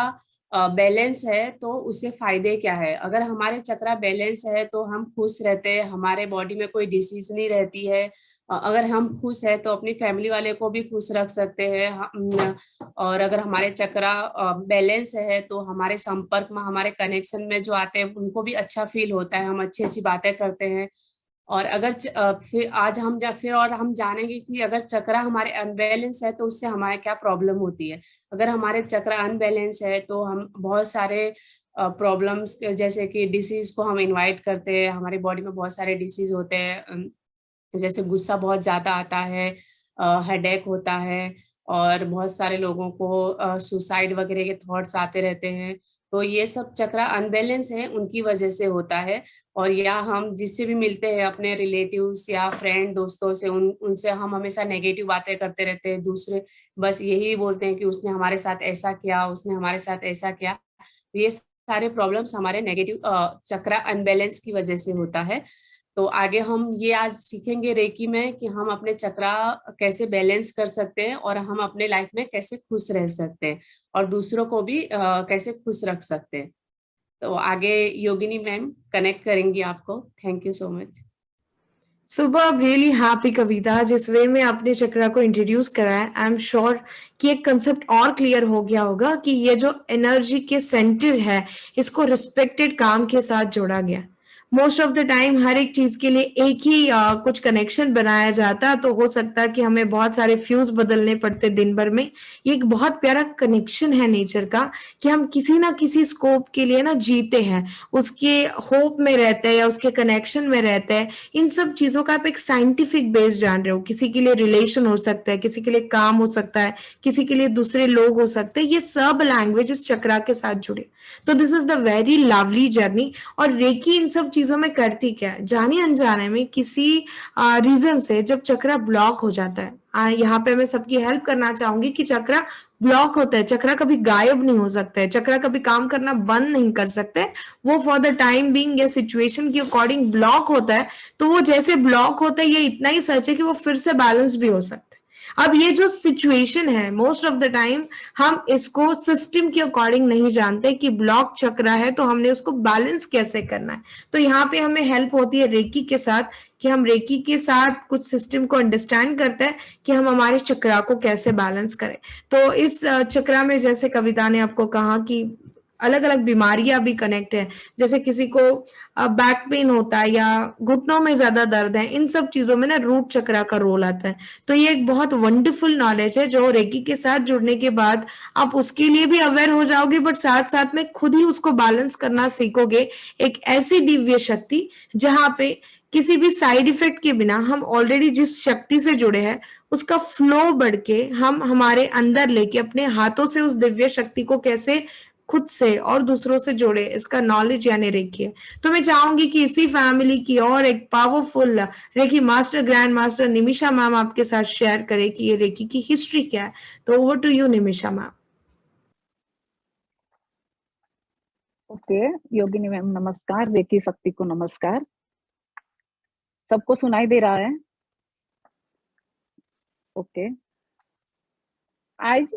बैलेंस है तो उससे फायदे क्या है। अगर हमारे चक्रा बैलेंस है तो हम खुश रहते हैं, हमारे बॉडी में कोई डिसीज नहीं रहती है। अगर हम खुश है तो अपनी फैमिली वाले को भी खुश रख सकते हैं। और अगर हमारे चक्रा बैलेंस है तो हमारे संपर्क में, हमारे कनेक्शन में जो आते हैं उनको भी अच्छा फील होता है, हम अच्छी अच्छी बातें करते हैं। और अगर फिर आज हम हम जानेंगे कि अगर चक्रा हमारे अनबैलेंस है तो उससे हमारे क्या प्रॉब्लम होती है। अगर हमारे चक्रा अनबैलेंस है तो हम बहुत सारे प्रॉब्लम्स, जैसे कि डिसीज को हम इनवाइट करते हैं। हमारी बॉडी में बहुत सारे डिसीज होते हैं, जैसे गुस्सा बहुत ज्यादा आता है, हेडेक होता है, और बहुत सारे लोगों को सुसाइड वगैरह के थॉट्स आते रहते हैं। तो ये सब चक्रा अनबैलेंस है उनकी वजह से होता है। और या हम जिससे भी मिलते हैं अपने रिलेटिव्स या फ्रेंड दोस्तों से, उनसे हम हमेशा नेगेटिव बातें करते रहते हैं। दूसरे बस यही बोलते हैं कि उसने हमारे साथ ऐसा किया, उसने हमारे साथ ऐसा किया। ये सारे प्रॉब्लम्स हमारे नेगेटिव चक्रा अनबैलेंस की वजह से होता है। तो आगे हम ये आज सीखेंगे रेकी में कि हम अपने चक्रा कैसे बैलेंस कर सकते हैं और हम अपने लाइफ में कैसे खुश रह सकते हैं और दूसरों को भी कैसे खुश रख सकते हैं। तो आगे योगिनी मैम कनेक्ट करेंगी आपको। Thank you so much. सुबह रियली हैप्पी कविता, जिस वे में आपने चक्रा को इंट्रोड्यूस कराया, आई एम श्योर कि एक कंसेप्ट और क्लियर हो गया होगा कि ये जो एनर्जी के सेंटर है इसको रिस्पेक्टेड काम के साथ जोड़ा गया। मोस्ट ऑफ द टाइम हर एक चीज के लिए एक ही कुछ कनेक्शन बनाया जाता, तो हो सकता है कि हमें बहुत सारे फ्यूज बदलने पड़ते दिन भर में। ये एक बहुत प्यारा कनेक्शन है नेचर का कि हम किसी ना किसी स्कोप के लिए ना जीते हैं, उसके होप में रहते हैं या उसके कनेक्शन में रहते हैं। इन सब चीजों का आप एक साइंटिफिक बेस जान रहे हो। किसी के लिए रिलेशन हो सकता है, किसी के लिए काम हो सकता है, किसी के लिए दूसरे लोग हो सकते हैं। ये सब लैंग्वेज इस चक्रा के साथ जुड़े। तो this is the very lovely journey. और रेकी इन सब चीजों में करती क्या है, जाने अनजाने में किसी रीजन से जब चक्रा ब्लॉक हो जाता है, यहाँ पे मैं सबकी हेल्प करना चाहूंगी कि चक्रा ब्लॉक होता है, चक्रा कभी गायब नहीं हो सकता है, चक्रा कभी काम करना बंद नहीं कर सकते। वो फॉर द टाइम बीइंग या सिचुएशन के अकॉर्डिंग ब्लॉक होता है। तो वो जैसे ब्लॉक होता है, ये इतना ही सच है कि वो फिर से बैलेंस भी हो सकता है। अब ये जो सिचुएशन है, मोस्ट ऑफ द टाइम हम इसको सिस्टम के अकॉर्डिंग नहीं जानते कि ब्लॉक चक्र है तो हमने उसको बैलेंस कैसे करना है। तो यहाँ पे हमें हेल्प होती है रेकी के साथ, कि हम रेकी के साथ कुछ सिस्टम को अंडरस्टैंड करते हैं कि हम हमारे चक्रा को कैसे बैलेंस करें। तो इस चक्रा में जैसे कविता ने आपको कहा कि अलग अलग बीमारियां भी कनेक्ट है, जैसे किसी को बैक पेन होता है या घुटनों में ज्यादा दर्द है, इन सब चीजों में ना रूट चक्रा का रोल आता है। तो ये एक बहुत वंडरफुल नॉलेज है जो रेकी के साथ जुड़ने के बाद आप उसके लिए भी अवेयर हो जाओगे, बट साथ साथ में खुद ही उसको बैलेंस करना सीखोगे। एक ऐसी दिव्य शक्ति जहां पे किसी भी साइड इफेक्ट के बिना हम ऑलरेडी जिस शक्ति से जुड़े हैं उसका फ्लो बढ़ के हम हमारे अंदर लेके अपने हाथों से उस दिव्य शक्ति को कैसे खुद से और दूसरों से जोड़े, इसका नॉलेज यानी रेकी है। तो मैं चाहूंगी कि इसी फैमिली की और एक powerful recce master grand master Nimisha ma'am आपके साथ शेयर करे कि ये रेकी की हिस्ट्री क्या है। तो over to you Nimisha ma'am. Okay, Yogini ma'am नमस्कार, रेकी शक्ति को नमस्कार। सबको सुनाई दे रहा है? ओके, आज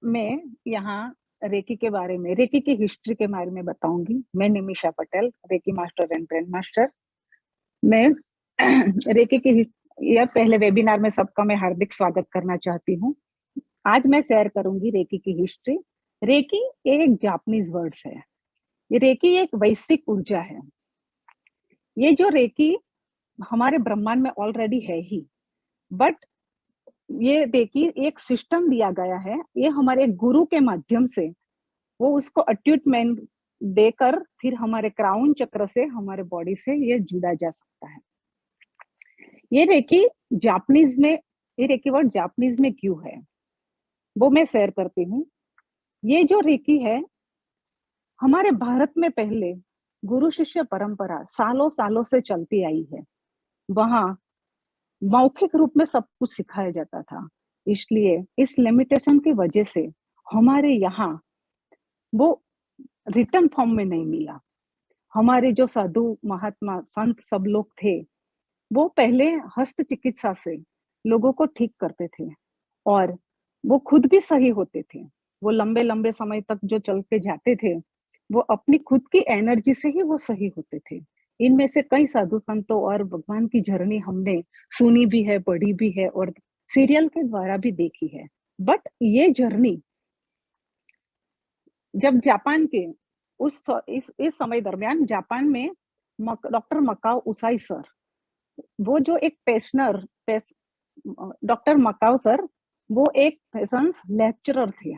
मैं यहाँ रेकी के बारे में, रेकी की हिस्ट्री के बारे में बताऊंगी। मैं Nimisha Patel, recce master and grand master. मैं रेकी की यह पहले वेबिनार में सबका मैं हार्दिक स्वागत करना चाहती हूँ। आज मैं शेयर करूंगी रेकी की हिस्ट्री। रेकी एक जापानीज वर्ड्स है। ये रेकी एक वैश्विक ऊर्जा है। ये जो रेकी हमारे ब्रह्मांड में ऑलरेडी है ही, बट ये रेकी एक सिस्टम दिया गया है। ये हमारे गुरु के माध्यम से वो उसको अट्यूटमेंट देकर फिर हमारे क्राउन चक्र से, हमारे बॉडी से ये जुड़ा जा सकता है। ये रेकी जापानीज में, ये रेकी वर्ड जापानीज में क्यों है वो मैं शेयर करती हूँ। ये जो रेकी है हमारे भारत में पहले गुरु शिष्य परंपरा सालों सालों से चलती आई है। वहां मौखिक रूप में सब कुछ सिखाया जाता था, इसलिए इस लिमिटेशन की वजह से हमारे यहाँ वो रिटर्न फॉर्म में नहीं मिला। हमारे जो साधु महात्मा संत सब लोग थे वो पहले हस्त चिकित्सा से लोगों को ठीक करते थे और वो खुद भी सही होते थे। वो लंबे लंबे समय तक जो चल के जाते थे वो अपनी खुद की एनर्जी से ही वो सही होते थे। इनमें से कई साधु संतों और भगवान की जर्नी हमने सुनी भी है, पढ़ी भी है और सीरियल के द्वारा भी देखी है। बट ये जर्नी जब जापान के इस समय दरमियान जापान में डॉक्टर मकाओ उसाई सर, वो जो एक डॉक्टर मकाओ सर, वो एक पेशेंस लेक्चरर थे।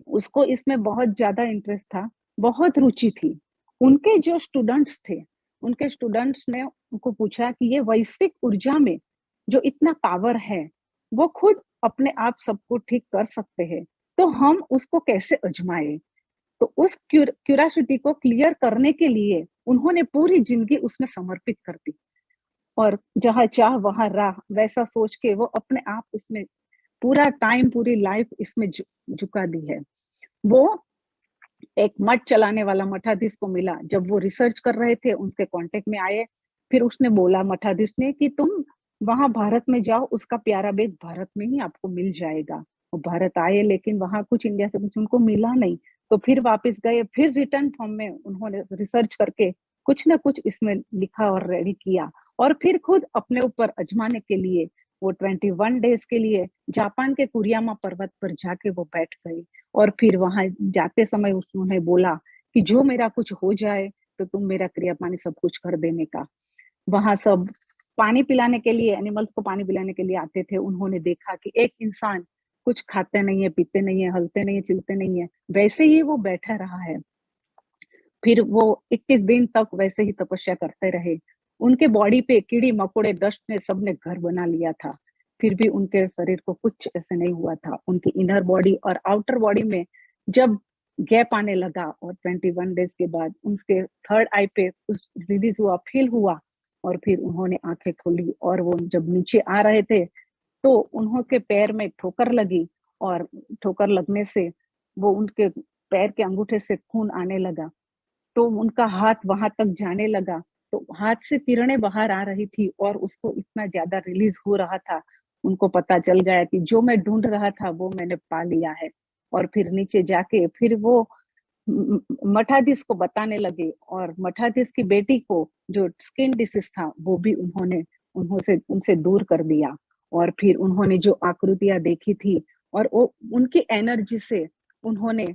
उसको इसमें बहुत ज्यादा इंटरेस्ट था, बहुत रुचि थी। उनके जो स्टूडेंट्स थे, उनके स्टूडेंट्स ने उनको पूछा कि ये वैश्विक ऊर्जा में जो इतना पावर है वो खुद अपने आप सबको ठीक कर सकते हैं, तो हम उसको कैसे आजमाए। तो उस क्यूरियोसिटी को क्लियर करने के लिए उन्होंने पूरी जिंदगी उसमें समर्पित कर दी और जहां चाह वहां राह, वैसा सोच के वो अपने आप उसमें पूरा टाइम, पूरी लाइफ इसमें झुका दी है। वो एक मठ चलाने वाला मठाधीश को मिला, जब वो रिसर्च कर रहे थे उसके कांटेक्ट में आए। फिर उसने बोला मठाधीश ने कि तुम वहां भारत में जाओ, उसका प्यारा बेग भारत में ही आपको मिल जाएगा। वो भारत आए लेकिन वहां कुछ इंडिया से कुछ उनको मिला नहीं, तो फिर वापस गए। फिर रिटर्न फॉर्म में उन्होंने रिसर्च करके कुछ ना कुछ इसमें लिखा और रेडी किया और फिर खुद अपने ऊपर आजमाने के लिए वो 21 डेज के लिए जापान के कुरियामा पर्वत पर जाके वो बैठ गए। और फिर वहां जाते समय उन्होंने बोला कि जो मेरा कुछ हो जाए तो तुम मेरा क्रिया पानी सब कुछ कर देने का। वहां सब पानी पिलाने के लिए, एनिमल्स को पानी पिलाने के लिए आते थे। उन्होंने देखा कि एक इंसान कुछ खाते नहीं है, पीते नहीं है, हलते नहीं है, चिलते नहीं है, वैसे ही वो बैठा रहा है। फिर वो 21 दिन तक वैसे ही तपस्या करते रहे। उनके बॉडी पे कीड़ी मकोड़े डस्ट ने सबने घर बना लिया था, फिर भी उनके शरीर को कुछ ऐसे नहीं हुआ था। उनकी इनर बॉडी और आउटर बॉडी में जब गैप आने लगा और 21 डेज के बाद उनके थर्ड आई पे कुछ रिलीज हुआ, फील हुआ और फिर उन्होंने आंखें खोली और वो जब नीचे आ रहे थे तो उन्होंने पैर में ठोकर लगी और ठोकर लगने से वो उनके पैर के अंगूठे से खून आने लगा। तो उनका हाथ वहां तक जाने लगा, तो हाथ से किरणें बाहर आ रही थी और उसको इतना ज्यादा रिलीज हो रहा था। उनको पता चल गया कि जो मैं ढूंढ रहा था वो मैंने पा लिया है। और फिर नीचे जाके फिर वो मठाधीश को बताने लगे, और मठाधीश की बेटी को जो स्किन डिसीज था वो भी उनसे दूर कर दिया। और फिर उन्होंने जो आकृतियां देखी थी और वो उनकी एनर्जी से उन्होंने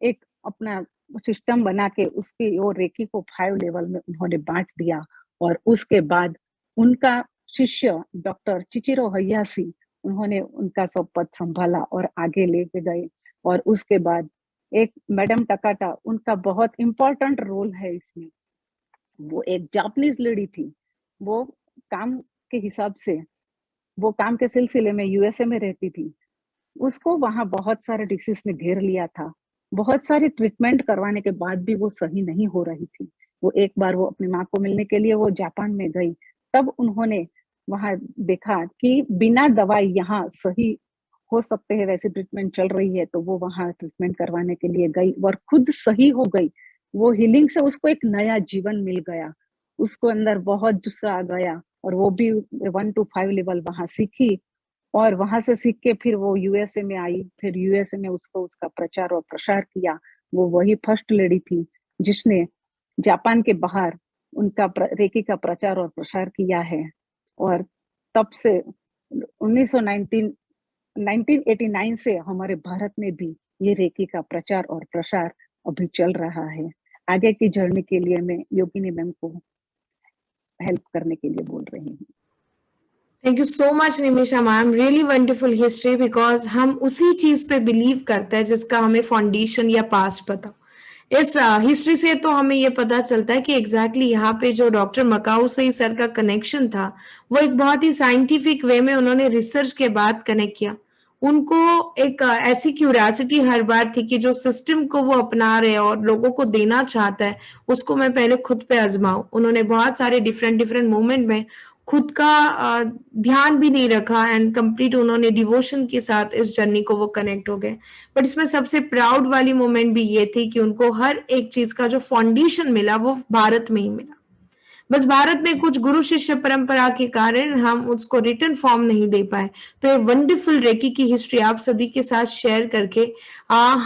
एक अपना सिस्टम बना के उसकी वो रेकी को 5 लेवल में उन्होंने बांट दिया। और उसके बाद उनका शिष्य डॉक्टर चिचिरो हयाशी, उन्होंने उनका सब पद संभाला और आगे लेके गए। और उसके बाद एक मैडम टकाटा, उनका बहुत इंपॉर्टेंट रोल है इसमें। वो एक जापानीज लेडी थी, वो काम के हिसाब से, वो काम के सिलसिले में यूएसए में रहती थी। उसको वहां बहुत सारे डिसीज ने घेर लिया था। बहुत सारे ट्रीटमेंट करवाने के बाद भी वो सही नहीं हो रही थी। वो एक बार वो अपनी माँ को मिलने के लिए वो जापान में गई, तब उन्होंने वहां देखा कि बिना दवाई यहाँ सही हो सकते हैं, वैसे ट्रीटमेंट चल रही है। तो वो वहां ट्रीटमेंट करवाने के लिए गई और खुद सही हो गई। वो हीलिंग से उसको एक नया जीवन मिल गया, उसको अंदर बहुत जुस्सा आ गया। और वो भी 1 to 5 लेवल वहां सीखी, और वहां से सीख के फिर वो यूएसए में आई। फिर यूएसए में उसको उसका प्रचार और प्रसार किया। वो वही फर्स्ट लेडी थी जिसने जापान के बाहर उनका रेकी का प्रचार और प्रसार किया है। और तब से 1989 से हमारे भारत में भी ये रेकी का प्रचार और प्रसार अभी चल रहा है। आगे की जर्नी के लिए मैं योगिनी मैम को हेल्प करने के लिए बोल रही हूँ। Thank you so much Nimisha ma'am, really wonderful history, because हम उसी चीज पे बिलीव करते हैं जिसका हमें फाउंडेशन या पास्ट पता। इस हिस्ट्री से तो हमें ये पता चलता है कि एग्जैक्टली यहाँ पे जो डॉक्टर मकाउसे सर का कनेक्शन था, वो एक बहुत ही साइंटिफिक वे में उन्होंने रिसर्च के बाद कनेक्ट किया। उनको एक ऐसी क्यूरियोसिटी हर बार थी कि जो सिस्टम को वो अपना रहे और लोगों को देना चाहता है, उसको मैं पहले खुद पे आजमाऊं। उन्होंने बहुत सारे डिफरेंट मोमेंट में खुद का ध्यान भी नहीं रखा एंड कंप्लीट उन्होंने डिवोशन के साथ इस जर्नी को वो कनेक्ट हो गए। बट इसमें सबसे प्राउड वाली मोमेंट भी ये थी कि उनको हर एक चीज का जो फाउंडेशन मिला वो भारत में ही मिला। बस भारत में कुछ गुरु शिष्य परंपरा के कारण हम उसको रिटर्न फॉर्म नहीं दे पाए। तो ये वंडरफुल रेकी की हिस्ट्री आप सभी के साथ शेयर करके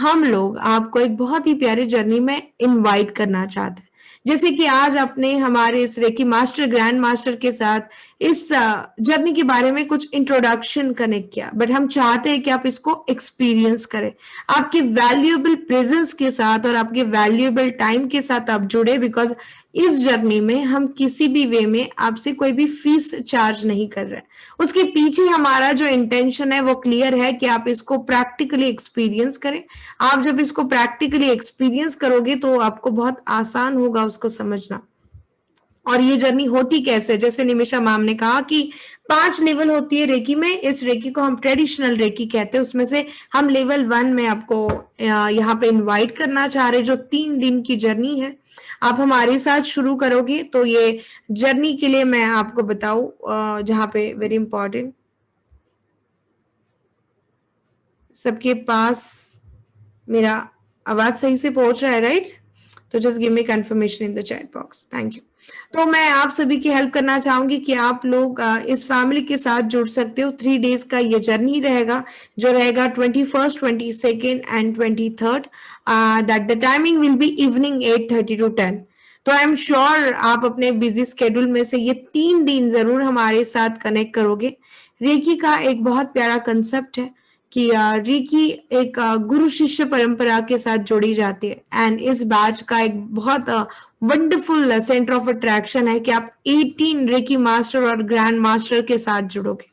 हम लोग आपको एक बहुत ही प्यारी जर्नी में इनवाइट करना चाहते हैं। जैसे कि आज आपने हमारे इस रेकी मास्टर ग्रैंड मास्टर के साथ इस जर्नी के बारे में कुछ इंट्रोडक्शन कनेक्ट किया, बट हम चाहते हैं कि आप इसको एक्सपीरियंस करें, आपके वैल्यूएबल प्रेजेंस के साथ और आपके वैल्यूएबल टाइम के साथ आप जुड़े। बिकॉज इस जर्नी में हम किसी भी वे में आपसे कोई भी फीस चार्ज नहीं कर रहे हैं। उसके पीछे हमारा जो इंटेंशन है वो क्लियर है कि आप इसको प्रैक्टिकली एक्सपीरियंस करें। आप जब इसको प्रैक्टिकली एक्सपीरियंस करोगे तो आपको बहुत आसान होगा उसको समझना। और ये जर्नी होती कैसे, जैसे निमिषा मैम ने कहा कि 5 लेवल होती है रेकी में। इस रेकी को हम ट्रेडिशनल रेकी कहते हैं। उसमें से हम लेवल 1 में आपको यहाँ पे इनवाइट करना चाह रहे, जो 3 दिन की जर्नी है। आप हमारे साथ शुरू करोगे तो ये जर्नी के लिए मैं आपको बताऊं, जहाँ पे वेरी इंपॉर्टेंट, सबके पास मेरा आवाज सही से पहुंच रहा है, राइट? तो just give me confirmation in the chat box, thank you. तो मैं आप सभी की हेल्प करना चाहूंगी कि आप लोग इस फैमिली के साथ जुड़ सकते हो। 3 डेज का ये जर्नी रहेगा, जो रहेगा 21st, 22nd and 23rd। That the timing will be evening 8:30 to 10। तो आई एम श्योर आप अपने बिजी स्केड्यूल में से ये 3 दिन जरूर हमारे साथ कनेक्ट करोगे। रेकी का एक बहुत प्यारा कंसेप्ट है कि रेकी एक गुरु शिष्य परंपरा के साथ जोड़ी जाती है। एंड इस बैच का एक बहुत वंडरफुल सेंटर ऑफ अट्रैक्शन है कि आप 18 रेकी मास्टर और ग्रैंड मास्टर के साथ जुड़ोगे।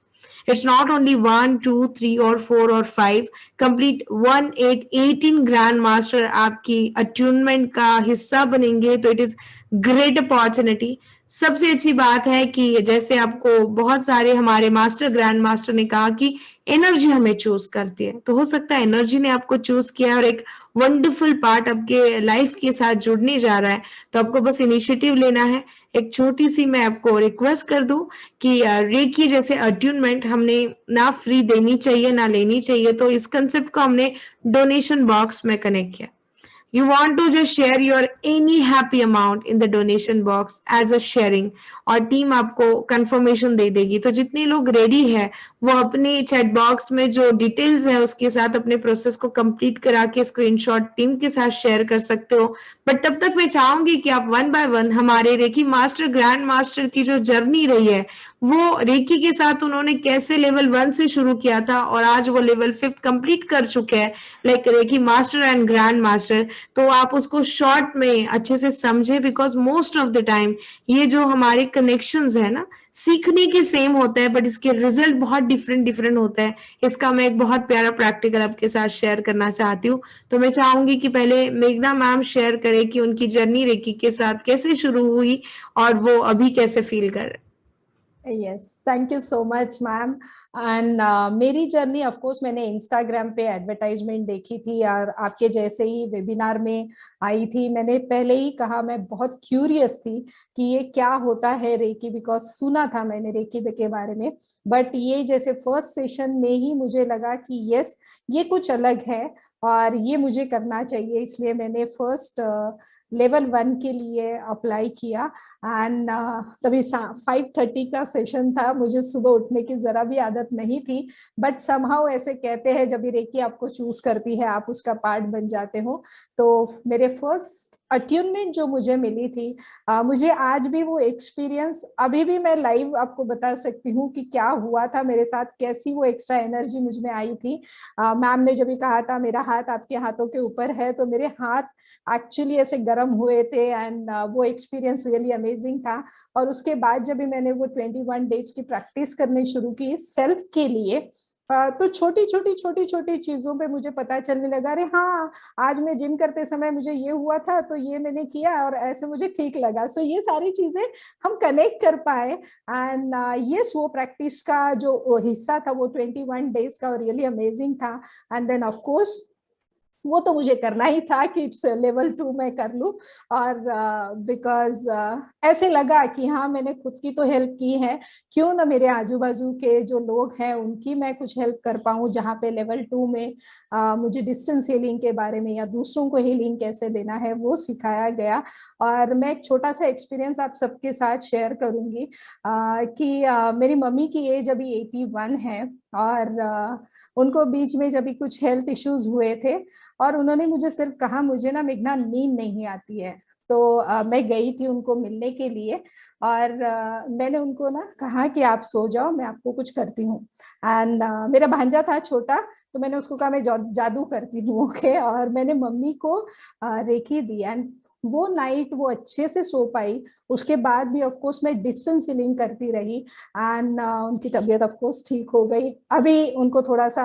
इट्स नॉट ओनली 1, 2, 3 और 4 और 5, कंप्लीट 18 ग्रैंड मास्टर आपकी अट्यूनमेंट का हिस्सा बनेंगे। तो इट इज ग्रेट अपॉर्चुनिटी। सबसे अच्छी बात है कि जैसे आपको बहुत सारे हमारे मास्टर ग्रैंड मास्टर ने कहा कि एनर्जी हमें चूज करती है, तो हो सकता है एनर्जी ने आपको चूज किया और एक वंडरफुल पार्ट आपके लाइफ के साथ जुड़ने जा रहा है। तो आपको बस इनिशिएटिव लेना है। एक छोटी सी मैं आपको रिक्वेस्ट कर दूं कि रेकी जैसे अट्यूनमेंट हमने ना फ्री देनी चाहिए ना लेनी चाहिए, तो इस कंसेप्ट को हमने डोनेशन बॉक्स में कनेक्ट किया। You want to just share your any happy amount in the donation box as a sharing, और टीम आपको कंफर्मेशन दे देगी। तो जितने लोग रेडी है वो अपने चैट बॉक्स में जो डिटेल्स है उसके साथ अपने प्रोसेस को कंप्लीट करा के स्क्रीनशॉट टीम के साथ शेयर कर सकते हो। बट तब तक मैं चाहूंगी कि आप वन बाय वन हमारे रेकी मास्टर ग्रैंड मास्टर की जो जर्नी रही है, वो रेकी के साथ उन्होंने कैसे लेवल 1 से शुरू किया था और आज वो लेवल 5 कंप्लीट कर चुके हैं, like recce master and grand master. तो आप उसको शॉर्ट में अच्छे से समझे, because most of the time ये जो हमारे कनेक्शंस है ना, सीखने के सेम होता है बट इसके रिजल्ट बहुत डिफरेंट होता है। इसका मैं एक बहुत प्यारा प्रैक्टिकल आपके साथ शेयर करना चाहती हूँ। तो मैं चाहूंगी कि पहले मेघना मैम शेयर करें कि उनकी जर्नी रेकी के साथ कैसे शुरू हुई और वो अभी कैसे फील कर रहे हैं। Yes, thank you so much ma'am. And मेरी जर्नी ऑफ कोर्स मैंने इंस्टाग्राम पे एडवर्टाइजमेंट देखी थी और आपके जैसे ही वेबिनार में आई थी। मैंने पहले ही कहा मैं बहुत क्यूरियस थी कि ये क्या होता है रेकी, बिकॉज सुना था मैंने रेकी के बारे में, बट ये जैसे फर्स्ट सेशन में ही मुझे लगा कि यस ये कुछ अलग है और ये मुझे करना चाहिए। इसलिए मैंने फर्स्ट लेवल 1 के लिए अप्लाई किया। एंड तभी 5:30 का सेशन था, मुझे सुबह उठने की जरा भी आदत नहीं थी, बट समहाउ ऐसे कहते हैं जब रेकी आपको चूज करती है आप उसका पार्ट बन जाते हो। तो मेरे फर्स्ट अट्यूनमेंट जो मुझे मिली थी, मुझे आज भी वो एक्सपीरियंस, अभी भी मैं लाइव आपको बता सकती हूँ कि क्या हुआ था मेरे साथ, कैसी वो एक्स्ट्रा एनर्जी मुझ में आई थी। मैम ने जब भी कहा था मेरा हाथ आपके हाथों के ऊपर है, तो मेरे हाथ एक्चुअली ऐसे गर्म हुए थे। एंड वो एक्सपीरियंस रियली अमेजिंग था। और उसके बाद जब भी मैंने वो 21 डेज की प्रैक्टिस करनी शुरू की सेल्फ के लिए, तो छोटी छोटी चीजों पे मुझे पता चलने लगा, अरे हाँ आज मैं जिम करते समय मुझे ये हुआ था तो ये मैंने किया और ऐसे मुझे ठीक लगा। सो ये सारी चीजें हम कनेक्ट कर पाए। एंड यस, वो प्रैक्टिस का जो हिस्सा था वो 21 डेज का रियली अमेजिंग था। एंड देन ऑफ कोर्स वो तो मुझे करना ही था कि लेवल 2 में कर लूं। और बिकॉज ऐसे लगा कि हाँ मैंने खुद की तो हेल्प की है, क्यों ना मेरे आजू बाजू के जो लोग हैं उनकी मैं कुछ हेल्प कर पाऊं। जहाँ पे लेवल 2 में मुझे डिस्टेंस हीलिंग के बारे में या दूसरों को हीलिंग कैसे देना है वो सिखाया गया। और मैं एक छोटा सा एक्सपीरियंस आप सबके साथ शेयर करूंगी कि मेरी मम्मी की एज अभी 81 है और उनको बीच में जब भी कुछ हेल्थ इश्यूज हुए थे और उन्होंने मुझे सिर्फ कहा मुझे ना मेघना नींद नहीं आती है। तो मैं गई थी उनको मिलने के लिए और मैंने उनको ना कहा कि आप सो जाओ मैं आपको कुछ करती हूँ। एंड मेरा भांजा था छोटा, तो मैंने उसको कहा मैं जादू करती हूँ ओके। और मैंने मम्मी को रेकी दी एंड वो नाइट वो अच्छे से सो पाई। उसके बाद भी ऑफ कोर्स मैं डिस्टेंस हीलिंग करती रही एंड उनकी तबीयत ऑफ कोर्स ठीक हो गई। अभी उनको थोड़ा सा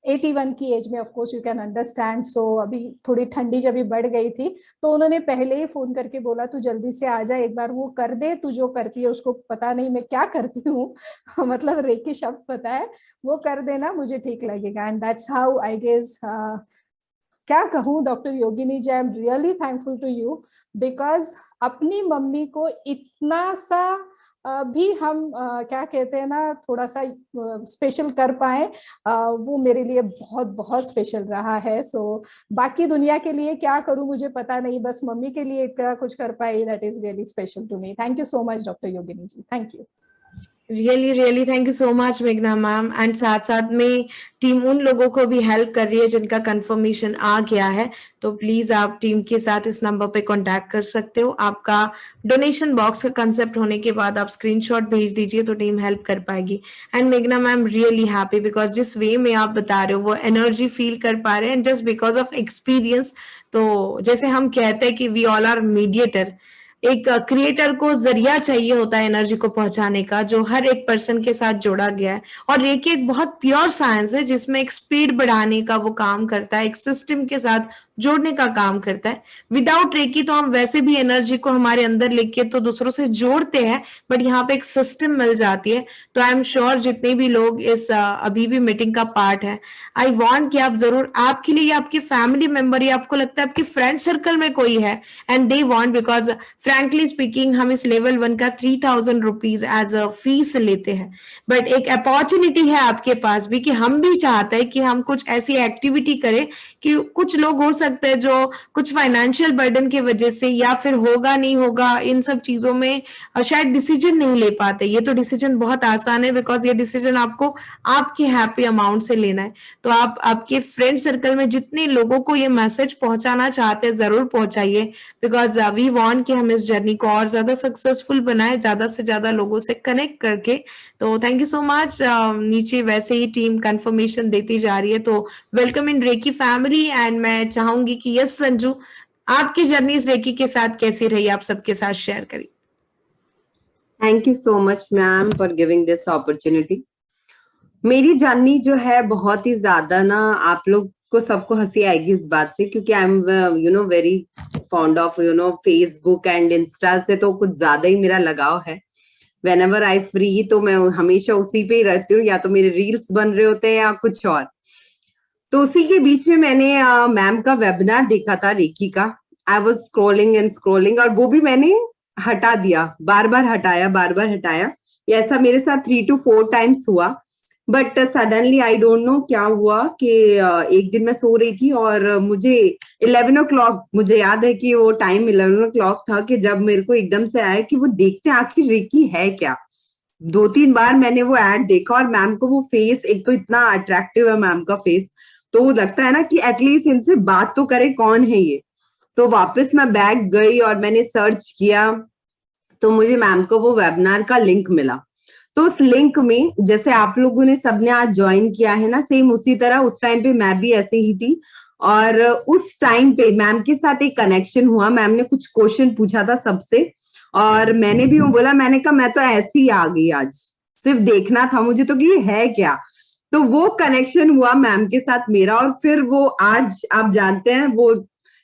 81 की एज में of course you can understand. So अभी थोड़ी ठंडी जब भी बढ़ गई थी तो उन्होंने पहले ही फोन करके बोला तू जल्दी से आ जा, एक बार वो कर दे, तू जो करती है उसको पता नहीं मैं क्या करती हूँ मतलब रेकी शब्द पता है, वो कर देना मुझे ठीक लगेगा। And that's how I guess क्या कहूँ doctor Yogini ji, I am really thankful to you because अपनी मम्मी को इतना सा भी हम क्या कहते हैं ना थोड़ा सा स्पेशल कर पाए, वो मेरे लिए बहुत बहुत स्पेशल रहा है। सो बाकी दुनिया के लिए क्या करूं मुझे पता नहीं, बस मम्मी के लिए इतना कुछ कर पाई, that is really special to me. Thank you so much doctor Yogini ji, thank you. Really thank you so much मेघना मैम। एंड साथ साथ में टीम उन लोगों को भी हेल्प कर रही है जिनका कंफर्मेशन आ गया है, तो प्लीज आप टीम के साथ इस नंबर पे कांटेक्ट कर सकते हो। आपका डोनेशन बॉक्स का कंसेप्ट होने के बाद आप स्क्रीनशॉट भेज दीजिए तो टीम हेल्प कर पाएगी। एंड मेघना मैम रियली हैप्पी बिकॉज जिस वे में आप बता रहे हो वो एनर्जी फील कर पा रहे हैं, and just because of experience. तो जैसे हम कहते हैं कि वी ऑल आर मीडिएटर, एक क्रिएटर को जरिया चाहिए होता है एनर्जी को पहुंचाने का, जो हर एक पर्सन के साथ जोड़ा गया है। और रेकी एक बहुत प्योर साइंस है जिसमें एक स्पीड बढ़ाने का वो काम करता है, एक सिस्टम के साथ जोड़ने का काम करता है। विदाउट रेकी तो हम वैसे भी एनर्जी को हमारे अंदर लेके तो दूसरों से जोड़ते हैं, बट यहाँ पे एक सिस्टम मिल जाती है। तो आई एम श्योर जितने भी लोग इस अभी भी मीटिंग का पार्ट है, आई वांट कि आप जरूर, आपके लिए आपके फैमिली मेंबर या आपको लगता है आपके फ्रेंड सर्कल में कोई है and they want, because frankly speaking हम इस लेवल 1 का 3000 रुपीज एज अ फीस लेते हैं, बट एक अपॉर्चुनिटी है आपके पास भी कि हम भी चाहते हैं कि हम कुछ ऐसी एक्टिविटी करें कि कुछ लोग हो सकते सकता है जो कुछ फाइनेंशियल बर्डन की वजह से या फिर होगा नहीं होगा इन सब चीजों में शायद डिसीजन नहीं ले पाते। ये तो डिसीजन बहुत आसान है बिकॉज ये डिसीजन आपको आपके हैप्पी अमाउंट से लेना है। तो आप आपके फ्रेंड सर्कल में जितने लोगों को ये मैसेज पहुंचाना चाहते हैं जरूर पहुंचाइए, बिकॉज वी वांट कि हम इस जर्नी को और ज्यादा सक्सेसफुल बनाए, ज्यादा से ज्यादा लोगों से कनेक्ट करके। तो थैंक यू सो मच। नीचे वैसे ही टीम कंफर्मेशन देती जा रही है, तो welcome in reiki family. And मैं चाहूंगी कि यस संजू, आपकी जर्नी इस रेकी के साथ कैसी रही, आप सबके साथ शेयर करिए। Thank you so much ma'am for giving this opportunity. मेरी जर्नी जो है बहुत ही ज्यादा ना, आप लोग को सबको हंसी आएगी इस बात से, क्योंकि I am very fond of Facebook and Insta से तो कुछ ज्यादा ही मेरा लगाव है। वेन एवर आई फ्री तो मैं हमेशा उसी पे ही रहती हूँ, या तो मेरे रील्स बन रहे होते हैं या कुछ और। तो उसी के बीच में मैंने मैम का वेबिनार देखा था रेकी का। I was scrolling and scrolling, और वो भी मैंने हटा दिया, बार बार हटाया। ऐसा मेरे साथ 3 to 4 टाइम्स हुआ। But suddenly I don't know क्या हुआ कि एक दिन मैं सो रही थी और मुझे 11 o'clock, मुझे याद है कि वो टाइम 11 o'clock था, कि जब मेरे को एकदम से आया कि वो देखते आखिर रेकी है क्या। 2-3 बार मैंने वो एड देखा, और मैम को वो फेस, एक तो इतना अट्रैक्टिव है मैम का फेस, तो लगता है ना कि एटलीस्ट इनसे बात तो करे, कौन है ये। तो वापस मैं बैक गई और मैंने सर्च किया, तो मुझे मैम को वो वेबिनार का लिंक मिला। तो उस लिंक में, जैसे आप लोगों ने सबने आज ज्वाइन किया है ना, सेम उसी तरह उस टाइम पे मैं भी ऐसे ही थी। और उस टाइम पे मैम के साथ एक कनेक्शन हुआ। मैम ने कुछ क्वेश्चन पूछा था सबसे, और मैंने भी वो बोला, मैंने कहा मैं तो ऐसे ही आ गई आज, सिर्फ देखना था मुझे तो कि ये है क्या। तो वो कनेक्शन हुआ मैम के साथ मेरा, और फिर वो आज आप जानते हैं वो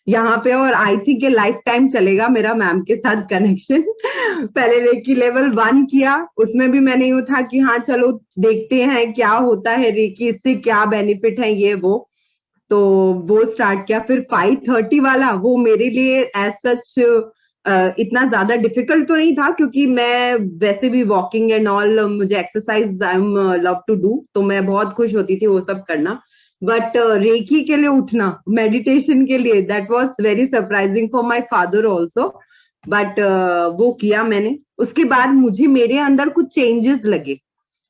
यहाँ पे, और आई थिंक ये लाइफ टाइम चलेगा मेरा मैम के साथ कनेक्शन। पहले रेकी लेवल 1 किया, उसमें भी मैंने यूं था कि हाँ चलो देखते हैं क्या होता है रेकी, इससे क्या बेनिफिट है ये वो। तो वो स्टार्ट किया। फिर 5:30 वाला, वो मेरे लिए एज सच इतना ज्यादा डिफिकल्ट तो नहीं था, क्योंकि मैं वैसे भी वॉकिंग एंड ऑल, मुझे exercise I am love to do, तो मैं बहुत खुश होती थी वो सब करना। बट रेकी के लिए उठना, मेडिटेशन के लिए, that was very surprising for my father also. But वो किया मैंने। उसके बाद मुझे मेरे अंदर कुछ चेंजेस लगे।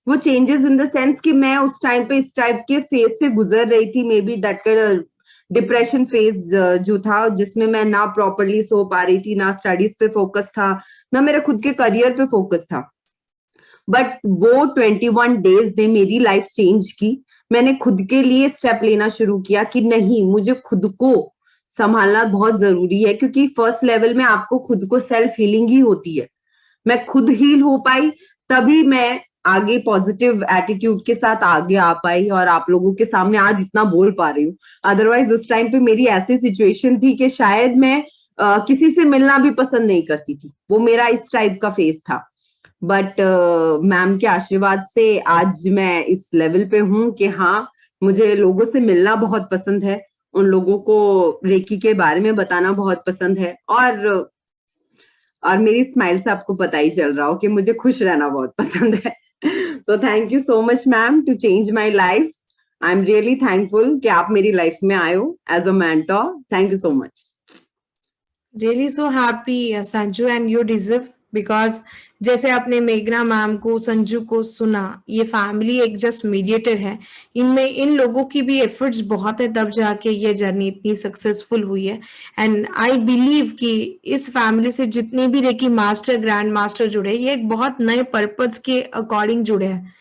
वो चेंजेस इन द सेंस कि मैं उस टाइम पे इस टाइप के फेज से गुजर रही थी, may be that depression phase जो था, जिसमें मैं ना प्रॉपरली सो पा रही थी, ना स्टडीज पे फोकस था, ना मेरा खुद के करियर पे फोकस था। बट वो 21 डेज ने मेरी लाइफ चेंज की। मैंने खुद के लिए स्टेप लेना शुरू किया कि नहीं, मुझे खुद को संभालना बहुत जरूरी है, क्योंकि फर्स्ट लेवल में आपको खुद को सेल्फ हीलिंग ही होती है। मैं खुद हील हो पाई, तभी मैं आगे पॉजिटिव एटीट्यूड के साथ आगे आ पाई और आप लोगों के सामने आज इतना बोल पा रही हूँ। अदरवाइज उस टाइम पे मेरी ऐसी सिचुएशन थी कि शायद मैं किसी से मिलना भी पसंद नहीं करती थी। वो मेरा इस टाइप का फेस था। बट मैम के आशीर्वाद से आज मैं इस लेवल पे हूँ कि हाँ, मुझे लोगों से मिलना बहुत पसंद है, उन लोगों को रेकी के बारे में बताना बहुत पसंद है, और मेरी स्माइल से आपको पता ही चल रहा हो कि मुझे खुश रहना बहुत पसंद है। So thank you so much ma'am to change my life. I am really thankful कि आप मेरी लाइफ में आए हो as a mentor. Thank you so much. Really so happy, Sanju, and you deserve, because जैसे आपने मेघना मैम को, संजू को सुना, ये फैमिली एक जस्ट मीडिएटर है, इनमें इन लोगों की भी एफर्ट्स बहुत है, तब जाके ये जर्नी इतनी सक्सेसफुल हुई है। एंड आई बिलीव कि इस फैमिली से जितने भी रेकी मास्टर, ग्रैंड मास्टर जुड़े, ये एक बहुत नए पर्पस के अकॉर्डिंग जुड़े हैं।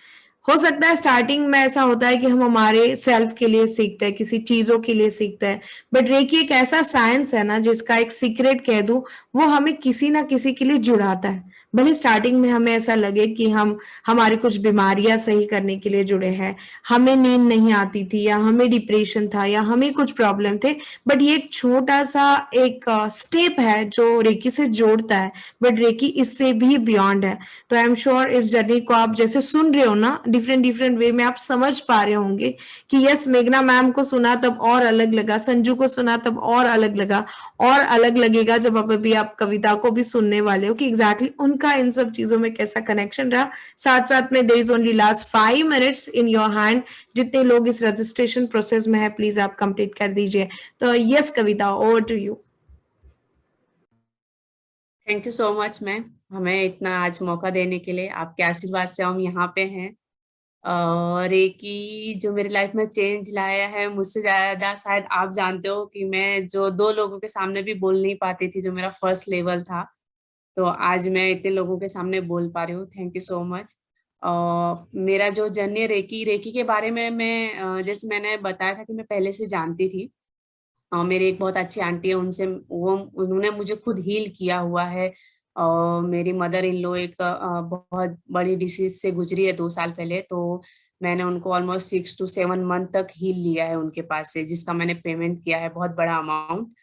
हो सकता है स्टार्टिंग में ऐसा होता है कि हम हमारे सेल्फ के लिए सीखते हैं, किसी चीजों के लिए सीखते हैं, बट रेकी एक ऐसा साइंस है ना, जिसका एक सीक्रेट कह दूं, वो हमें किसी ना किसी के लिए जुड़ाता है। भले स्टार्टिंग में हमें ऐसा लगे कि हम हमारी कुछ बीमारियां सही करने के लिए जुड़े हैं, हमें नींद नहीं आती थी, या हमें डिप्रेशन था, या हमें कुछ प्रॉब्लम थे, बट ये एक छोटा सा एक स्टेप है जो रेकी से जोड़ता है, बट रेकी इससे भी बियॉन्ड है। तो आई एम श्योर इस जर्नी को आप जैसे सुन रहे हो ना, डिफरेंट वे में आप समझ पा रहे होंगे कि यस, मेघना मैम को सुना तब और अलग लगा, संजू को सुना तब और अलग लगा, और अलग लगेगा जब अभी आप कविता को भी सुनने वाले हो कि एग्जैक्टली उनका उनका इन सब चीजों में कैसा कनेक्शन रहा। साथ साथ में there is only last 5 minutes in your hand, जितने लोग इस रजिस्ट्रेशन प्रोसेस में है प्लीज आप कंप्लीट कर दीजिए। तो yes Kavita, over to you. Thank you so much ma'am, हमें इतना आज मौका देने के लिए। आपके आशीर्वाद से हम यहाँ पे हैं। और रेकी जो मेरी लाइफ में चेंज लाया है, मुझसे ज्यादा शायद आप जानते हो कि मैं जो 2 लोगों के सामने भी बोल नहीं पाती थी, जो मेरा फर्स्ट लेवल था, तो आज मैं इतने लोगों के सामने बोल पा रही हूँ। Thank you so much. मेरा जो जर्नी रेकी रेकी के बारे में मैं जैसे मैंने बताया था कि मैं पहले से जानती थी। मेरी एक बहुत अच्छी आंटी है, उन्होंने मुझे खुद हील किया हुआ है। और मेरी मदर इन लॉ एक बहुत बड़ी डिसीज से गुजरी है 2 साल पहले, तो मैंने उनको ऑलमोस्ट 6 to 7 मंथ तक हील लिया है उनके पास से, जिसका मैंने पेमेंट किया है बहुत बड़ा अमाउंट।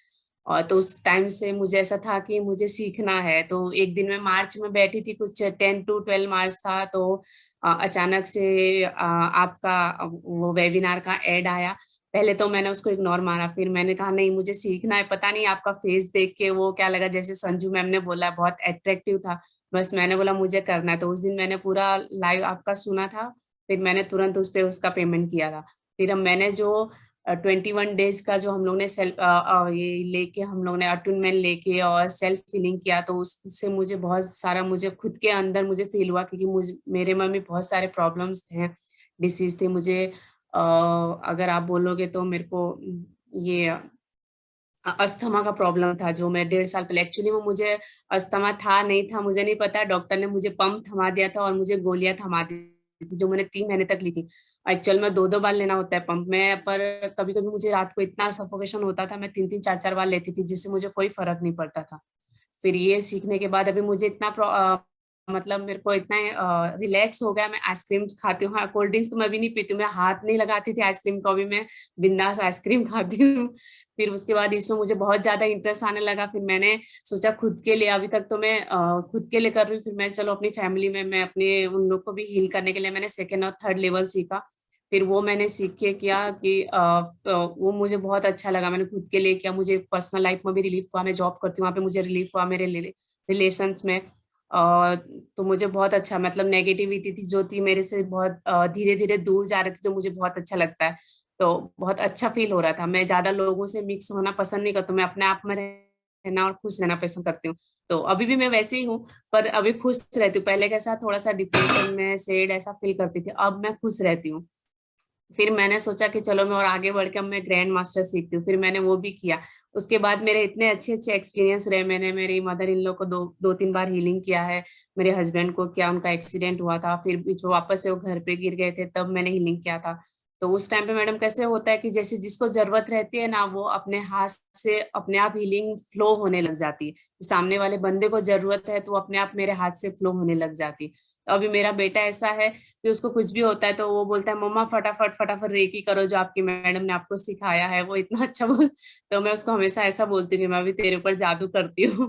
और तो उस टाइम से मुझे ऐसा था कि मुझे सीखना है। तो एक दिन मैं मार्च में बैठी थी, कुछ 10 to 12 मार्च था, तो अचानक से आपका वो वेबिनार का एड आया। पहले तो मैंने उसको इग्नोर मारा, फिर मैंने कहा नहीं मुझे सीखना है। पता नहीं आपका फेस देख के वो क्या लगा, जैसे संजू मैम ने बोला बहुत अट्रैक्टिव था, बस मैंने बोला मुझे करना है। तो उस दिन मैंने पूरा लाइव आपका सुना था, फिर मैंने तुरंत उस पर उसका पेमेंट किया था। फिर मैंने जो 21 डेज का जो हम लोग ने सेल्फ ये लेके हम लोग ने अटूनमेंट लेके और सेल्फ फीलिंग किया, तो उससे मुझे बहुत सारा मुझे खुद के अंदर मुझे फील हुआ, क्योंकि मुझे मेरे मन में बहुत सारे प्रॉब्लम्स थे, डिसीज थे। मुझे अगर आप बोलोगे तो मेरे को ये अस्थमा का प्रॉब्लम था, जो मैं 1.5 साल पहले, एक्चुअली वो मुझे अस्थमा था नहीं था मुझे नहीं पता, डॉक्टर ने मुझे पंप थमा दिया था और मुझे गोलियां थमा दी थी, जो मैंने 3 महीने तक ली थी। एक्चुअल में 2-2 बार लेना होता है पंप में, पर कभी कभी मुझे रात को इतना सफोकेशन होता था, मैं 3-3 4-4 बार लेती थी, जिससे मुझे कोई फर्क नहीं पड़ता था। फिर ये सीखने के बाद अभी मुझे इतना मतलब मेरे को इतना रिलैक्स हो गया। मैं आइसक्रीम खाती हूँ, हाँ कोल्ड ड्रिंक्स तो मैं भी नहीं पीती हूँ, मैं हाथ नहीं लगाती थी आइसक्रीम को, भी मैं बिंदास आइसक्रीम खाती हूँ। फिर उसके बाद इसमें मुझे बहुत ज्यादा इंटरेस्ट आने लगा। फिर मैंने सोचा खुद के लिए, अभी तक तो मैं खुद के लिए कर रही हूँ, फिर मैं चलो अपनी फैमिली में मैं अपने उन लोग को भी हील करने के लिए मैंने 2nd और 3rd लेवल सीखा। फिर वो मैंने सीख के किया कि वो मुझे बहुत अच्छा लगा, मैंने खुद के लिए किया, मुझे पर्सनल लाइफ में भी रिलीफ हुआ। मैं जॉब करती हूँ, वहाँ पे मुझे रिलीफ हुआ मेरे रिलेशंस में। तो मुझे बहुत अच्छा, मतलब नेगेटिविटी थी जो थी मेरे से बहुत धीरे धीरे दूर जा रही थी, जो मुझे बहुत अच्छा लगता है। तो बहुत अच्छा फील हो रहा था। मैं ज्यादा लोगों से मिक्स होना पसंद नहीं करती, मैं अपने आप में रहना और खुश रहना पसंद करती हूँ। तो अभी भी मैं वैसे ही हूँ, पर अभी खुश रहती हूँ। पहले कैसा थोड़ा सा डिप्रेशन में सैड ऐसा फील करती थी, अब मैं खुश रहती हूँ। फिर मैंने सोचा कि चलो मैं और आगे बढ़ के अब मैं ग्रैंड मास्टर सीखती हूँ, फिर मैंने वो भी किया। उसके बाद मेरे इतने अच्छे अच्छे एक्सपीरियंस रहे, मैंने मेरी मदर इन लॉ को 2-3 बार हीलिंग किया है, मेरे हस्बैंड को किया, उनका एक्सीडेंट हुआ था, फिर बीच में वापस से वो घर पे गिर गए थे, तब मैंने हीलिंग किया था। तो उस टाइम पे मैडम कैसे होता है कि जैसे जिसको जरूरत रहती है ना, वो अपने हाथ से अपने आप हीलिंग फ्लो होने लग जाती है। सामने वाले बंदे को जरूरत है तो अपने आप मेरे हाथ से फ्लो होने लग जाती है। अभी मेरा बेटा ऐसा है कि उसको कुछ भी होता है तो वो बोलता है मम्मा फटाफट फटाफट रेकी करो, जो आपकी मैडम ने आपको सिखाया है, वो इतना अच्छा बोल। तो मैं उसको हमेशा ऐसा बोलती हूँ कि मैं भी तेरे ऊपर जादू करती हूँ।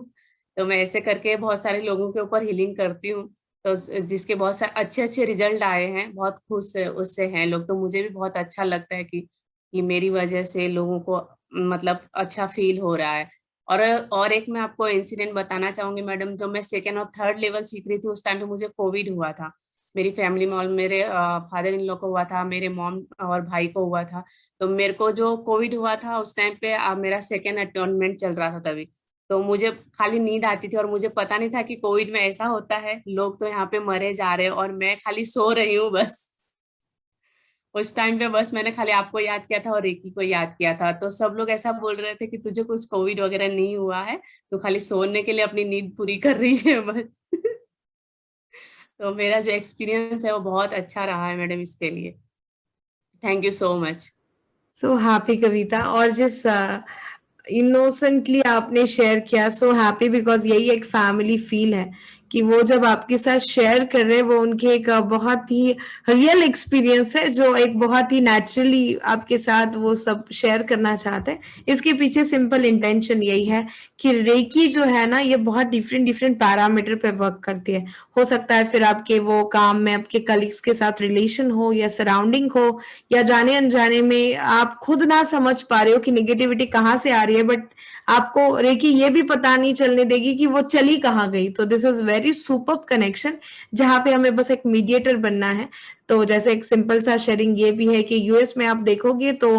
तो मैं ऐसे करके बहुत सारे लोगों के ऊपर हीलिंग करती हूँ, तो जिसके बहुत सारे अच्छे अच्छे रिजल्ट आए हैं, बहुत खुश उससे हैं लोग। तो मुझे भी बहुत अच्छा लगता है कि मेरी वजह से लोगों को मतलब अच्छा फील हो रहा है। और एक मैं आपको इंसिडेंट बताना चाहूंगी मैडम, जो मैं 2nd और 3rd लेवल सीख रही थी, उस टाइम पे मुझे कोविड हुआ था। मेरी फैमिली में, और मेरे फादर इन लॉ को हुआ था, मेरे मॉम और भाई को हुआ था। तो मेरे को जो कोविड हुआ था उस टाइम पे मेरा 2nd अटॉर्नमेंट चल रहा था तभी। तो मुझे खाली नींद आती थी और मुझे पता नहीं था कि कोविड में ऐसा होता है, लोग तो यहाँ पे मरे जा रहे हैं और मैं खाली सो रही हूँ बस। उस टाइम पे बस मैंने खाली आपको याद किया था और रेकी को याद किया था। तो सब लोग ऐसा बोल रहे थे कि तुझे कुछ कोविड वगैरह नहीं हुआ है, तो खाली सोने के लिए अपनी नींद पूरी कर रही है बस। तो मेरा जो एक्सपीरियंस है वो बहुत अच्छा रहा है मैडम, इसके लिए thank you so much. So happy Kavita, और जिस इनोसेंटली आपने शेयर किया, सो हैप्पी, बिकॉज यही एक फैमिली फील है कि वो जब आपके साथ शेयर कर रहे हैं, वो उनके एक बहुत ही रियल एक्सपीरियंस है, जो एक बहुत ही नेचुरली आपके साथ वो सब शेयर करना चाहते हैं। इसके पीछे सिंपल इंटेंशन यही है कि रेकी जो है ना, ये बहुत डिफरेंट डिफरेंट पैरामीटर पे वर्क करती है। हो सकता है फिर आपके वो काम में आपके कलीग्स के साथ रिलेशन हो, या सराउंडिंग हो, या जाने अनजाने में आप खुद ना समझ पा रहे हो कि निगेटिविटी कहाँ से आ रही है, बट आपको रेकी ये भी पता नहीं चलने देगी कि वो चली कहाँ गई। तो this is very very superb connection जहाँ पे हमें बस एक मीडिएटर बनना है। तो जैसे एक सिंपल सा शेयरिंग ये भी है कि यूएस में आप देखोगे तो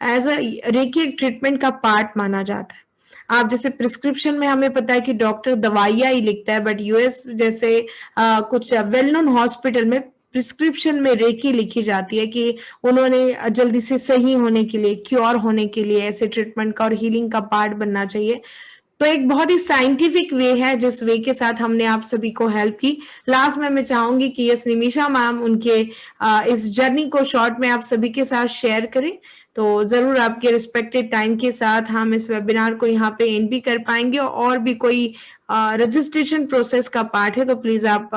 एज अ रेकी एक ट्रीटमेंट का पार्ट माना जाता है। आप जैसे प्रिस्क्रिप्शन में हमें पता है कि डॉक्टर दवाइयाँ ही लिखता है, बट यूएस जैसे कुछ वेल नोन हॉस्पिटल में प्रिस्क्रिप्शन में रेकी लिखी जाती है कि उन्होंने जल्दी से सही होने के लिए, क्योर होने के लिए ऐसे ट्रीटमेंट का और हीलिंग का पार्ट बनना चाहिए। तो एक बहुत ही साइंटिफिक वे है जिस वे के साथ हमने आप सभी को हेल्प की। लास्ट में मैं चाहूंगी कि यस निमिषा मैम उनके इस जर्नी को शॉर्ट में आप सभी के साथ शेयर करें। तो जरूर आपके रिस्पेक्टेड टाइम के साथ हम इस वेबिनार को यहाँ पे एंड भी कर पाएंगे, और भी कोई रजिस्ट्रेशन प्रोसेस का पार्ट है तो प्लीज आप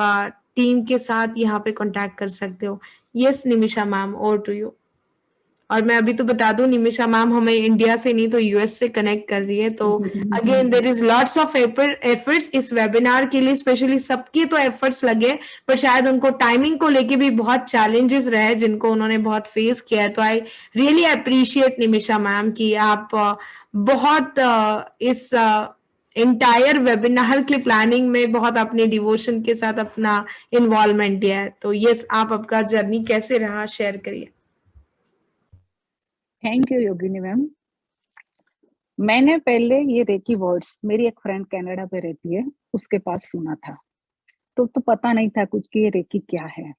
टीम के साथ यहाँ पे कॉन्टैक्ट कर सकते हो। Yes Nimisha ma'am, over to you. और मैं अभी तो बता दूं निमिषा मैम हमें इंडिया से नहीं तो यूएस से कनेक्ट कर रही है। तो again there is lots of efforts इस वेबिनार के लिए, स्पेशली सबके तो एफर्ट्स लगे, पर शायद उनको टाइमिंग को लेके भी बहुत चैलेंजेस रहे जिनको उन्होंने बहुत फेस किया है। तो I really appreciate Nimisha ma'am कि आप बहुत इस इंटायर वेबिनार के प्लानिंग में बहुत अपने डिवोशन के साथ अपना इन्वॉल्वमेंट दिया है। तो यस, आप आपका जर्नी कैसे रहा शेयर करिए। Thank you Yogini ma'am. मैंने पहले ये रेकी वर्ड्स, मेरी एक फ्रेंड कनाडा पे रहती है, उसके पास सुना था, तो पता नहीं था कुछ कि ये रेकी क्या है।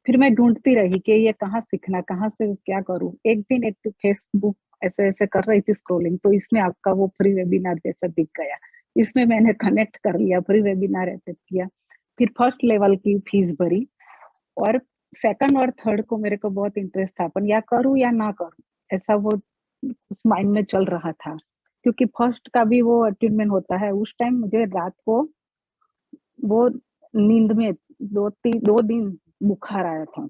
फिर मैं ढूंढती रही कि ये कहाँ सीखना, कहाँ से क्या करूँ। एक दिन एक फेसबुक ऐसे ऐसे कर रही थी स्क्रॉलिंग, तो इसमें आपका वो फ्री वेबिनार जैसा दिख गया। इसमें मैंने कनेक्ट कर लिया, फ्री वेबिनार अटेंड किया। फिर फर्स्ट लेवल की फीस भरी, और सेकंड और थर्ड को मेरे को बहुत इंटरेस्ट था, पर या करूँ या ना करूँ, ऐसा वो उस माइंड में चल रहा था। क्योंकि फर्स्ट का भी वो अटेनमेंट होता है, उस टाइम मुझे रात को वो नींद में 2 दिन बुखार आया था।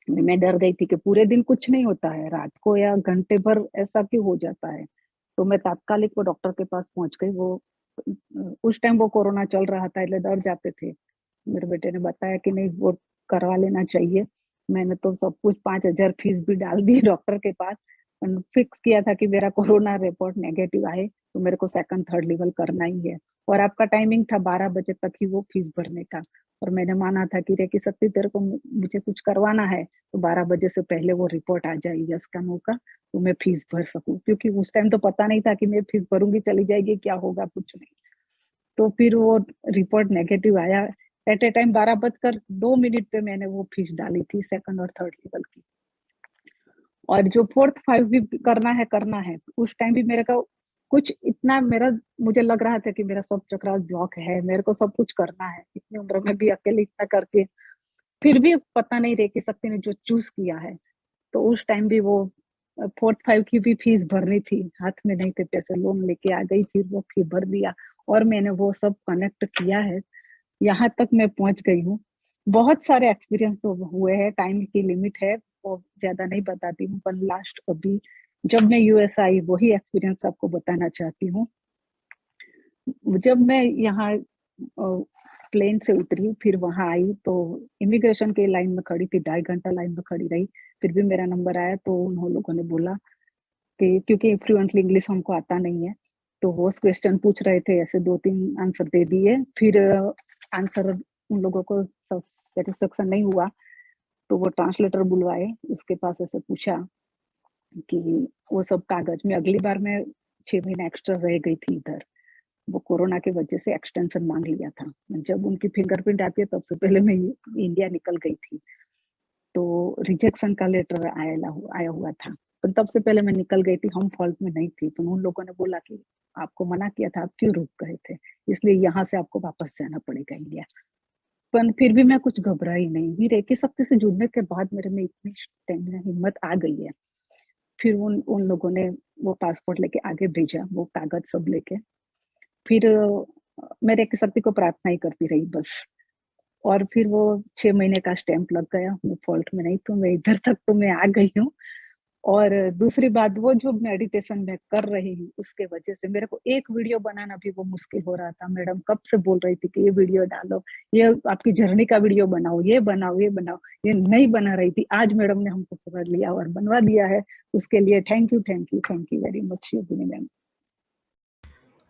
मैं डर गई थी कि पूरे दिन कुछ नहीं होता है, रात को या घंटे भर ऐसा क्यों हो जाता है। तो मैं तात्कालिक वो डॉक्टर के पास पहुंच गई। वो उस टाइम वो कोरोना चल रहा था, इसलिए डर जाते थे। मेरे बेटे ने बताया कि नहीं वो करवा लेना चाहिए। मैंने तो सब कुछ 5,000 फीस भी डाल दी डॉक्टर के पास। फिक्स किया था कि मेरा कोरोना रिपोर्ट नेगेटिव आए तो मेरे को सेकंड थर्ड लेवल करना ही है। और आपका टाइमिंग था 12 बजे तक ही वो फीस भरने का। और मैंने माना था कि रेकी शक्ति तेरे को मुझे कुछ करवाना है तो 12 बजे से पहले वो रिपोर्ट आ जाए यस का नो का, तो मैं फीस भर सकूं। क्योंकि उस टाइम तो पता नहीं था कि मैं फीस भरूंगी चली जाएगी क्या होगा, कुछ नहीं। तो फिर वो रिपोर्ट नेगेटिव आया। एट ए टाइम 12:02 पे मैंने वो फीस डाली थी सेकंड और थर्ड लेवल की। और जो 4th 5 भी करना है। उस टाइम भी मेरे को कुछ इतना मुझे लग रहा था कि मेरा सब चक्रा ब्लॉक है, मेरे को सब कुछ करना है। इतनी उम्र में भी अकेले इतना करके फिर भी पता नहीं रेकी शक्ति ने जो चूज किया है। तो उस टाइम भी वो 4th 5 की भी फीस भरनी थी, हाथ में नहीं थे पैसे, लोन लेके आ गई, फिर वो फी भर दिया और मैंने वो सब कनेक्ट किया है। यहाँ तक मैं पहुंच गई हूँ। बहुत सारे एक्सपीरियंस तो हुए हैं, टाइम की लिमिट है, वो ज्यादा नहीं बताती हूँ। पर लास्ट अभी जब मैं यूएस आई वही एक्सपीरियंस आपको बताना चाहती हूँ। जब मैं यहाँ प्लेन से उतरी फिर वहां आई तो इमिग्रेशन के लाइन में खड़ी थी, 2.5 घंटा लाइन में खड़ी रही। फिर भी मेरा नंबर आया तो उन लोगों ने बोला कि क्योंकि फ्लुएंटली इंग्लिश हमको आता नहीं है तो वो क्वेश्चन पूछ रहे थे, ऐसे 2-3 आंसर दे दिए। फिर आंसर उन लोगों को सब सेटिस्फेक्शन नहीं हुआ तो वो ट्रांसलेटर बुलवाए, उसके पास ऐसे पूछा कि वो सब कागज में। अगली बार मैं 6 महीने एक्स्ट्रा रह गई थी इधर, वो कोरोना की वजह से एक्सटेंशन मांग लिया था। जब उनकी फिंगरप्रिंट आती है तब से पहले मैं इंडिया निकल गई थी, तो रिजेक्शन का लेटर आया हुआ था। तो तब से पहले मैं निकल गई थी, हम फॉल्ट में नहीं थी। तो उन लोगों ने बोला कि आपको मना किया था, आप क्यों रुक गए थे, इसलिए यहाँ से आपको वापस जाना पड़ेगा इंडिया। पर फिर भी मैं कुछ घबराई नहीं। भी रेकी शक्ति से जुड़ने के बाद मेरे में इतनी स्टेमिना हिम्मत आ गई है। फिर उन लोगों ने वो पासपोर्ट लेके आगे भेजा, वो कागज सब लेके। फिर मैं रेकी शक्ति को प्रार्थना ही करती रही बस। और फिर वो 6 महीने का स्टैंप लग गया, मैं फॉल्ट में नहीं, तो मैं इधर तक तो मैं आ गई हूँ। और दूसरी बात, वो जो मेडिटेशन मैं कर रही हूँ उसके वजह से मेरे को एक वीडियो बनाना भी वो मुश्किल हो रहा था। मैडम कब से बोल रही थी कि ये वीडियो डालो, ये आपकी जर्नी का वीडियो बनाओ, ये बनाओ, ये बनाओ, ये नहीं बना रही थी। आज मैडम ने हमको पकड़ लिया और बनवा दिया है। उसके लिए thank you very much Yogini ma'am.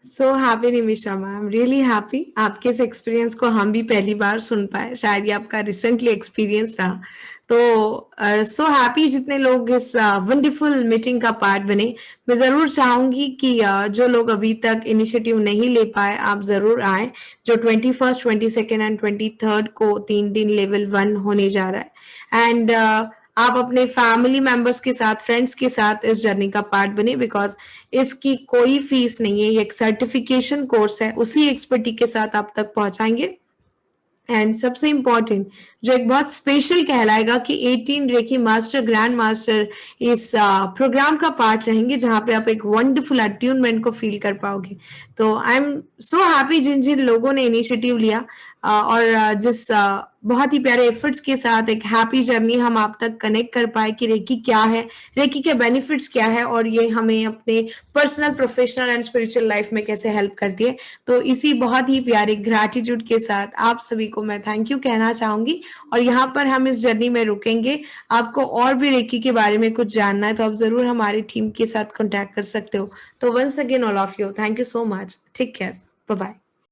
So happy Nimisha ma'am, really happy. आपके इस एक्सपीरियंस को हम भी पहली बार सुन पाए, शायद ये आपका रिसेंटली एक्सपीरियंस रहा। तो सो हैप्पी जितने लोग इस वंडरफुल मीटिंग का पार्ट बने। मैं जरूर चाहूंगी कि जो लोग अभी तक इनिशिएटिव नहीं ले पाए, आप जरूर आए। जो 21st, 22nd एंड 23rd को 3 दिन लेवल 1 होने जा रहा है। एंड आप अपने फैमिली मेंबर्स के साथ, फ्रेंड्स के साथ इस जर्नी का पार्ट बने, बिकॉज इसकी कोई फीस नहीं है। ये एक सर्टिफिकेशन कोर्स है, उसी एक्सपर्टी के साथ आप तक पहुंचाएंगे। एंड सबसे इंपॉर्टेंट जो एक बहुत स्पेशल कहलाएगा कि 18 रेकी मास्टर, ग्रैंड मास्टर इस प्रोग्राम का पार्ट रहेंगे, जहां पे आप एक वंडरफुल अट्यूनमेंट को फील कर पाओगे। तो आई एम सो हैप्पी जिन जिन लोगों ने इनिशिएटिव लिया और जिस बहुत ही प्यारे एफर्ट्स के साथ एक हैप्पी जर्नी हम आप तक कनेक्ट कर पाए कि रेकी क्या है, रेकी के बेनिफिट्स क्या है, और ये हमें अपने personal, professional and spiritual life में कैसे हेल्प करती है। तो इसी बहुत ही प्यारे ग्रैटिट्यूड के साथ आप सभी को मैं थैंक यू कहना चाहूंगी। और यहाँ पर हम इस जर्नी में रुकेंगे। आपको और भी रेकी के बारे में कुछ जानना है तो आप जरूर हमारी टीम के साथ कॉन्टैक्ट कर सकते हो। तो once again all of you, thank you so much. Take care, bye bye.